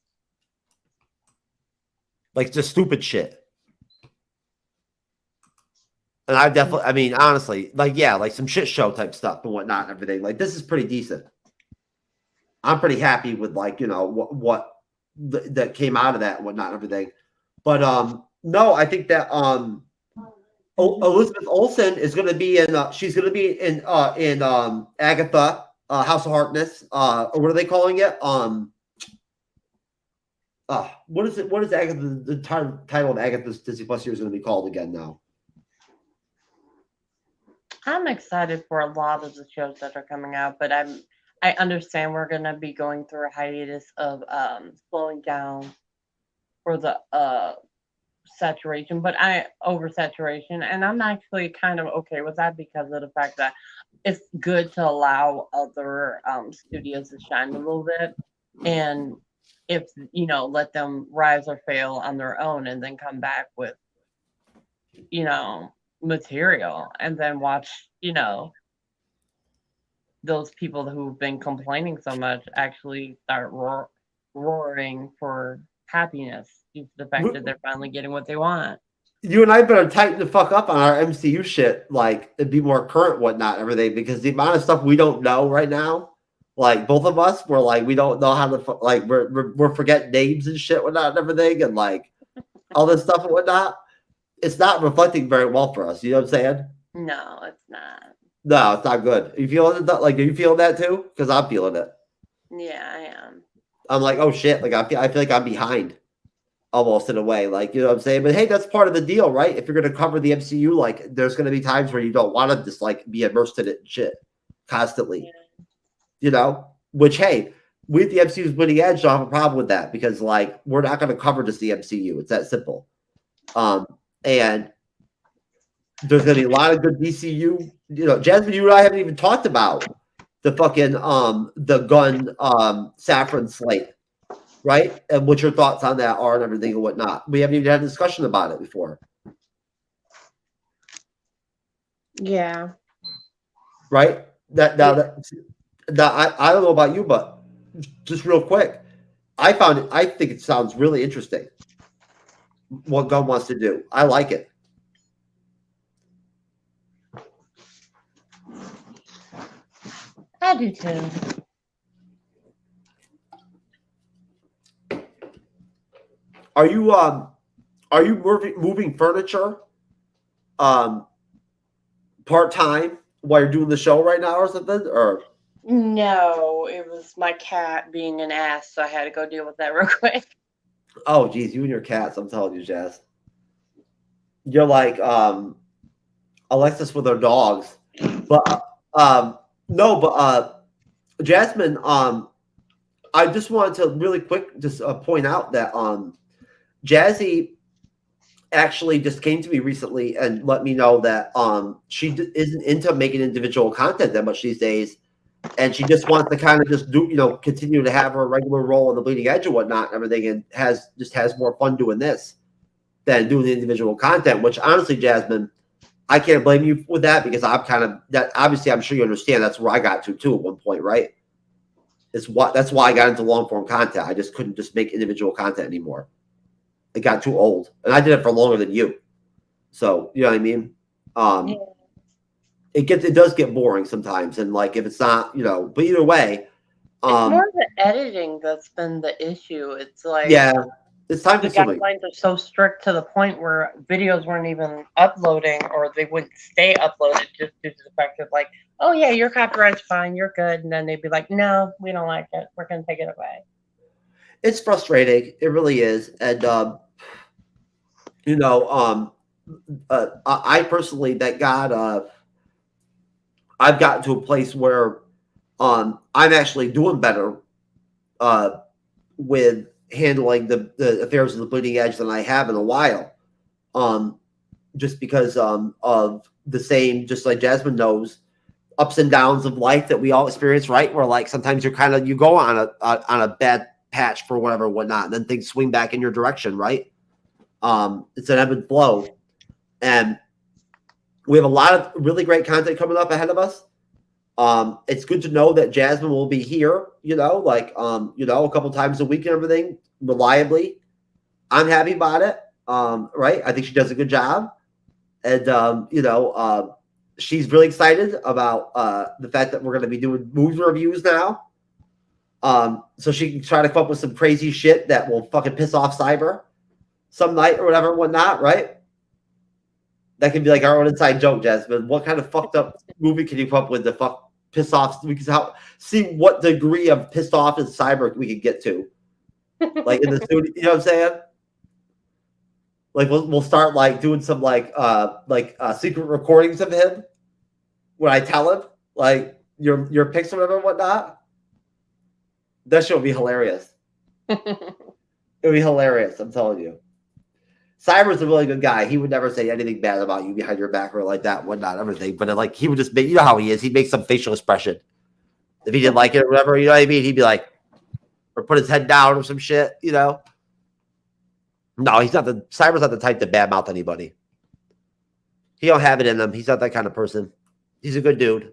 Like just stupid shit. And I definitely, I mean, honestly, like some shit show type stuff and whatnot and everything. Like this is pretty decent. I'm pretty happy with like, what that came out of that and whatnot and everything. But no, I think that Elizabeth Olsen is going to be she's going to be in Agatha, House of Harkness, or what are they calling it? What is Agatha, the title of Agatha's Disney Plus series going to be called again now? I'm excited for a lot of the shows that are coming out, but I understand we're going to be going through a hiatus of slowing down for the saturation, but oversaturation, and I'm actually kind of okay with that because of the fact that it's good to allow other studios to shine a little bit, and if let them rise or fail on their own, and then come back with material, and then watch those people who've been complaining so much actually start roaring for happiness due to the fact that they're finally getting what they want. You and I better tighten the fuck up on our MCU shit, like and be more current, whatnot, everything, because the amount of stuff we don't know right now, like both of us, we're like we don't know how to like we're forgetting names and shit, whatnot, and everything, and like all this stuff and whatnot. It's not reflecting very well for us. You know what I'm saying? No, it's not. No, it's not good. Are you feeling it? Like, are you feeling that too? Because I'm feeling it. Yeah, I am. I'm like, oh shit! Like, I feel like I'm behind, almost in a way. Like, you know what I'm saying? But hey, that's part of the deal, right? If you're going to cover the MCU, like, there's going to be times where you don't want to just like be immersed in it and shit constantly. Yeah. Which hey, with the MCU's Bleeding Edge, don't have a problem with that because like we're not going to cover just the MCU. It's that simple. And there's going to be a lot of good DCU. Jasmine, you and I haven't even talked about the fucking the Gunn Saffron slate, right? And what your thoughts on that are and everything and whatnot. We haven't even had a discussion about it before. Yeah. Right? I don't know about you, but just real quick, I think it sounds really interesting what Gunn wants to do. I like it. I do too. Are you moving furniture part-time while you're doing the show right now or something? Or no, it was my cat being an ass, so I had to go deal with that real quick. Oh geez, you and your cats, I'm telling you, Jazz. You're like Alexis with her dogs. But no, but Jasmine, I just wanted to really quick just point out that Jazzy actually just came to me recently and let me know that she isn't into making individual content that much these days, and she just wants to kind of just do, continue to have her regular role on the bleeding edge and whatnot and everything, and has more fun doing this than doing the individual content. Which honestly, Jasmine, I can't blame you with that, because I'm kind of that. Obviously, I'm sure you understand that's where I got to too at one point, right? That's why I got into long form content. I just couldn't just make individual content anymore. It got too old, and I did it for longer than you. So you know what I mean. It does get boring sometimes, and like if it's not, but either way, it's more the editing that's been the issue. It's like it's time the consuming. guidelines are so strict to the point where videos weren't even uploading, or they wouldn't stay uploaded just due to the fact of like, oh yeah, your copyright's fine, you're good, and then they'd be like, no, we don't like it, we're gonna take it away. It's frustrating. It really is. And, I personally, I've gotten to a place where I'm actually doing better with handling the affairs of the bleeding edge than I have in a while. Just because of the same, just like Jasmine knows, ups and downs of life that we all experience, right? Where like sometimes you go on a bad patch for whatever, whatnot, and then things swing back in your direction, right? It's an ebb and flow, and we have a lot of really great content coming up ahead of us. It's good to know that Jasmine will be here, a couple times a week and everything, reliably. I'm happy about it. Right? I think she does a good job, and she's really excited about the fact that we're going to be doing movie reviews now. So she can try to come up with some crazy shit that will fucking piss off Cyber some night or whatever, whatnot, right? That can be like our own inside joke, Jasmine. What kind of fucked up movie can you come up with to piss off? We can see what degree of pissed off is Cyber we could get to, like in the studio. You know what I'm saying? Like we'll start like doing some secret recordings of him when I tell him like your pics or whatever, whatnot. That shit would be hilarious. It would be hilarious. I'm telling you. Cyber's a really good guy. He would never say anything bad about you behind your back or like that, whatnot, everything. But he would just make, how he is. He'd make some facial expression. If he didn't like it or whatever, you know what I mean? He'd be like, or put his head down or some shit, No, Cyber's not the type to badmouth anybody. He don't have it in him. He's not that kind of person. He's a good dude.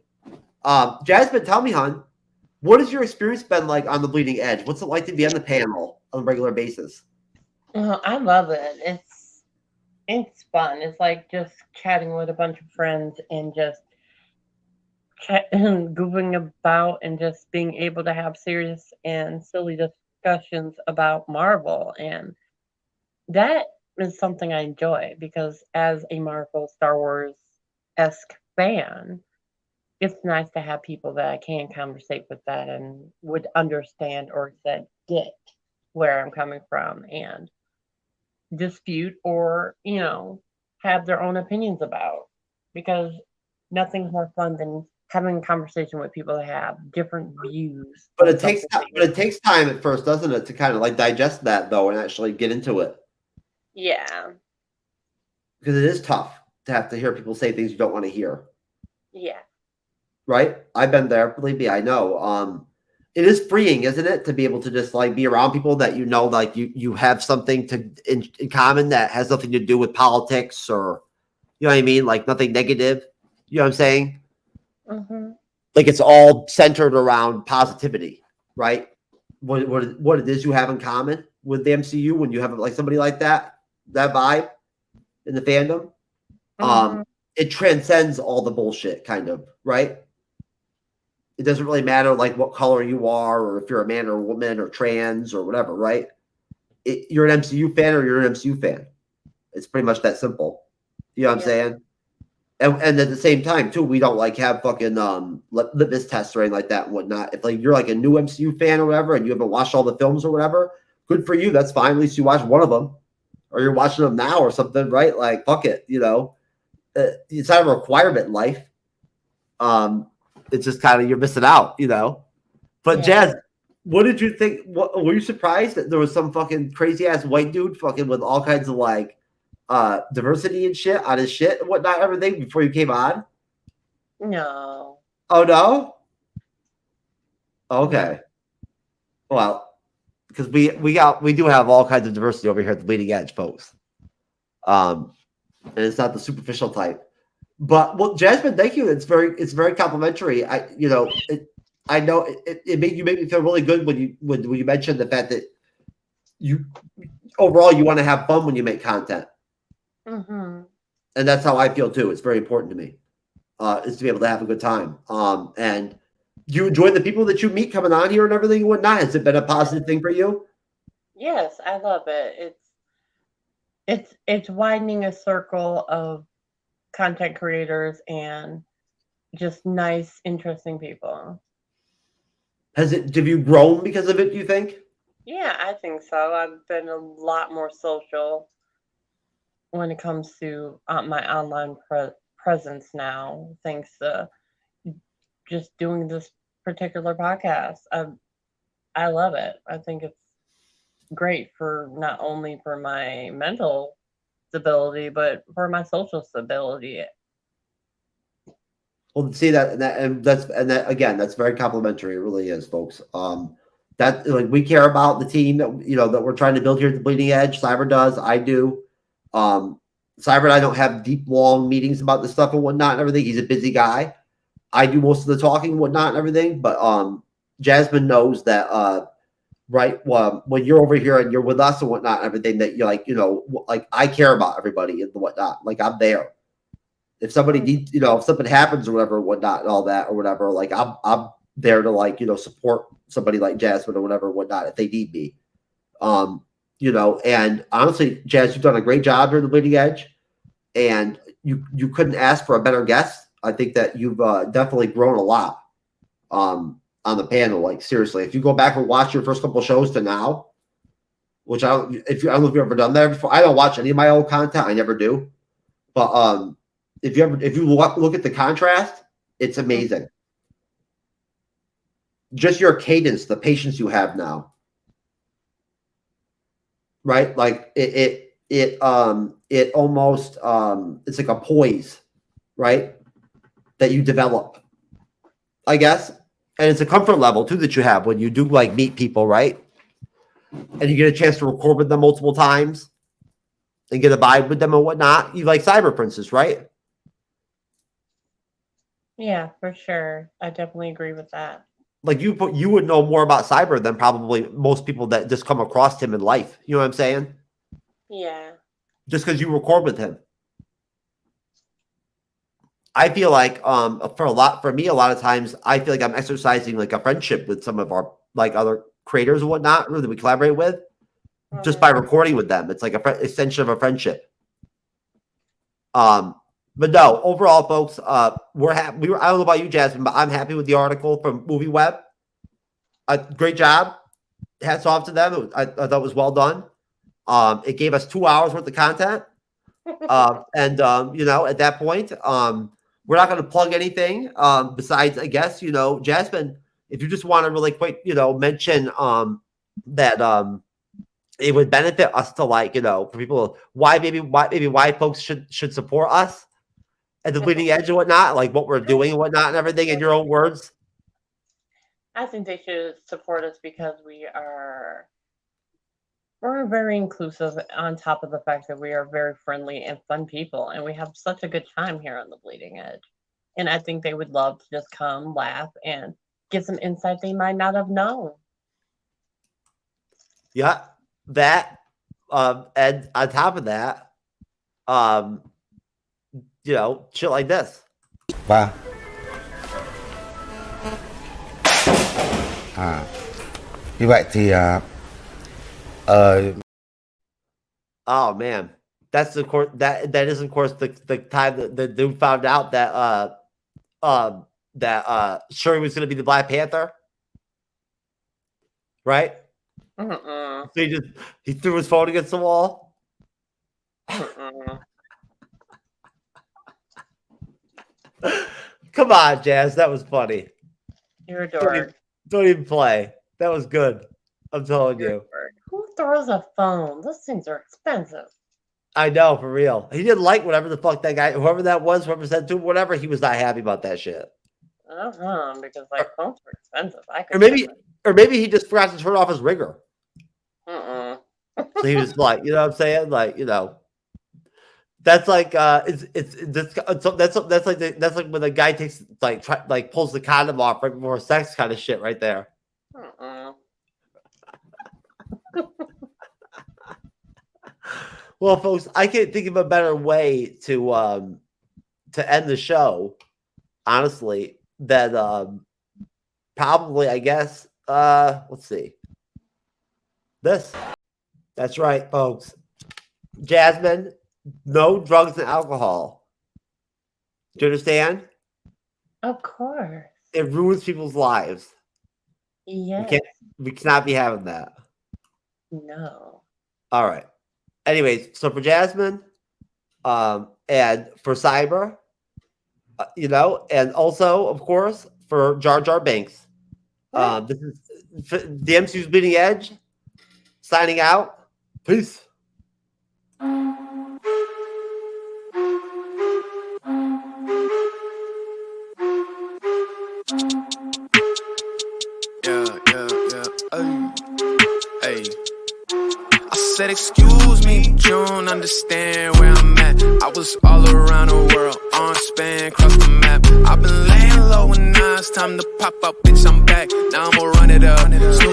Jasmine, tell me, hon, what has your experience been like on the bleeding edge? What's it like to be on the panel on a regular basis? I love it. It's fun. It's like just chatting with a bunch of friends and just goofing about and just being able to have serious and silly discussions about Marvel. And that is something I enjoy, because as a Marvel Star Wars-esque fan, it's nice to have people that I can conversate with that and would understand or that get where I'm coming from and dispute or, have their own opinions about, because nothing's more fun than having a conversation with people that have different views. But it takes time at first, doesn't it, to kind of like digest that though and actually get into it. Yeah. Because it is tough to have to hear people say things you don't want to hear. Yeah. Right? I've been there, believe me, I know. It is freeing, isn't it, to be able to just like be around people that like you have something in common that has nothing to do with politics or, you know what I mean? Like nothing negative. You know what I'm saying? Mm-hmm. Like it's all centered around positivity, right? What it is you have in common with the MCU when you have like somebody like that vibe in the fandom. Mm-hmm. It transcends all the bullshit, kind of, right? It doesn't really matter like what color you are or if you're a man or a woman or trans or whatever, right? You're an MCU fan or you're an MCU fan. It's pretty much that simple. You know what I'm saying? And at the same time, too, we don't like have fucking litmus tests or anything like that and whatnot. If like you're like a new MCU fan or whatever and you haven't watched all the films or whatever, good for you. That's fine. At least you watched one of them or you're watching them now or something, right? Like, fuck it, it's not a requirement in life. It's just kind of you're missing out, But Jazz, What did you think? What, were you surprised that there was some fucking crazy ass white dude fucking with all kinds of like diversity and shit on his shit and whatnot, everything before you came on? No. Oh no? Okay. Well, because we do have all kinds of diversity over here at the Bleeding Edge, folks. And it's not the superficial type. But well, Jasmine, thank you. It's very complimentary. I know it made me feel really good when you mentioned the fact that you overall you want to have fun when you make content. Mm-hmm. And that's how I feel too. It's very important to me. Is to be able to have a good time. And you enjoy the people that you meet coming on here and everything and whatnot. Has it been a positive thing for you? Yes, I love it. It's widening a circle of content creators and just nice, interesting people. Have you grown because of it, do you think? Yeah, I think so. I've been a lot more social when it comes to my online presence now, thanks to just doing this particular podcast. I love it. I think it's great for not only for my mental stability, but for my social stability. Well, see that again, that's very complimentary. It really is, folks. That like we care about the team that we're trying to build here at the Bleeding Edge. Cyber does, I do. Cyber and I don't have deep, long meetings about this stuff and whatnot and everything. He's a busy guy. I do most of the talking and whatnot and everything. But Jasmine knows that right when you're over here and you're with us and whatnot and everything, that you're like I care about everybody and whatnot. Like I'm there. If somebody needs, if something happens or whatever, whatnot, and all that or whatever, like I'm there to support somebody like Jasmine or whatever, whatnot, if they need me. And honestly, Jazz, you've done a great job here at the Bleeding Edge, and you couldn't ask for a better guest. I think that you've definitely grown a lot on the panel. Like seriously, if you go back and watch your first couple of shows to now, which I don't know if you've ever done that before. I don't watch any of my old content. I never do, but if you look at the contrast, it's amazing. Just your cadence, the patience you have now, right? Like it almost it's like a poise, right? That you develop, I guess, and it's a comfort level too that you have when you do like meet people, right? And you get a chance to record with them multiple times and get a vibe with them and whatnot. You like Cyber Princess, right? Yeah, for sure. I definitely agree with that. Like you would know more about Cyber than probably most people that just come across him in life. You know what I'm saying? Yeah. Just because you record with him. I feel like for me, a lot of times I feel like I'm exercising like a friendship with some of our like other creators and whatnot that we collaborate with just by recording with them. It's like a extension of a friendship. But no, overall, folks, we're happy. I don't know about you, Jasmine, but I'm happy with the article from MovieWeb. Great job. Hats off to them. I thought it was well done. It gave us 2 hours worth of content. And at that point, we're not going to plug anything besides, I guess, Jasmine, if you just want to really quick, mention that it would benefit us to for people why folks should support us at the Bleeding Edge and whatnot, like what we're doing and whatnot and everything in your own words. I think they should support us because we're very inclusive, on top of the fact that we are very friendly and fun people, and we have such a good time here on the Bleeding Edge. And I think they would love to just come, laugh, and get some insight they might not have known. Yeah, that, and on top of that, shit like this. Wow. Như vậy thì oh man, that's of course that is of course the time that the dude found out that Shuri was going to be the Black Panther, right? So he threw his phone against the wall. Come on, Jazz, that was funny. You're a dork. Don't even play. That was good. I'm telling you. Who throws a phone? Those things are expensive. I know, for real. He didn't like whatever the fuck that guy, whoever that was, whoever said to him, whatever, he was not happy about that shit. Because like phones are expensive. Or maybe he just forgot to turn off his ringer. Uh-uh. So he was like, you know what I'm saying? Like, you know. That's like that's like when the guy takes pulls the condom off right before sex kind of shit right there. Well, folks, I can't think of a better way to end the show, honestly, than probably, I guess, let's see. This. That's right, folks. Jasmine, no drugs and alcohol. Do you understand? Of course. It ruins people's lives. Yes. We cannot be having that. No. All right. Anyways, so for Jasmine, and for Cyber, you know, and also, of course, for Jar Jar Binks. This is the MCU's Bleeding Edge. Signing out. Peace. Hey. I said, excuse me, but you don't understand where I'm at. I was all around the world, on span, across the map. I've been laying low and now it's time to pop up, bitch, I'm back. Now I'ma run it up.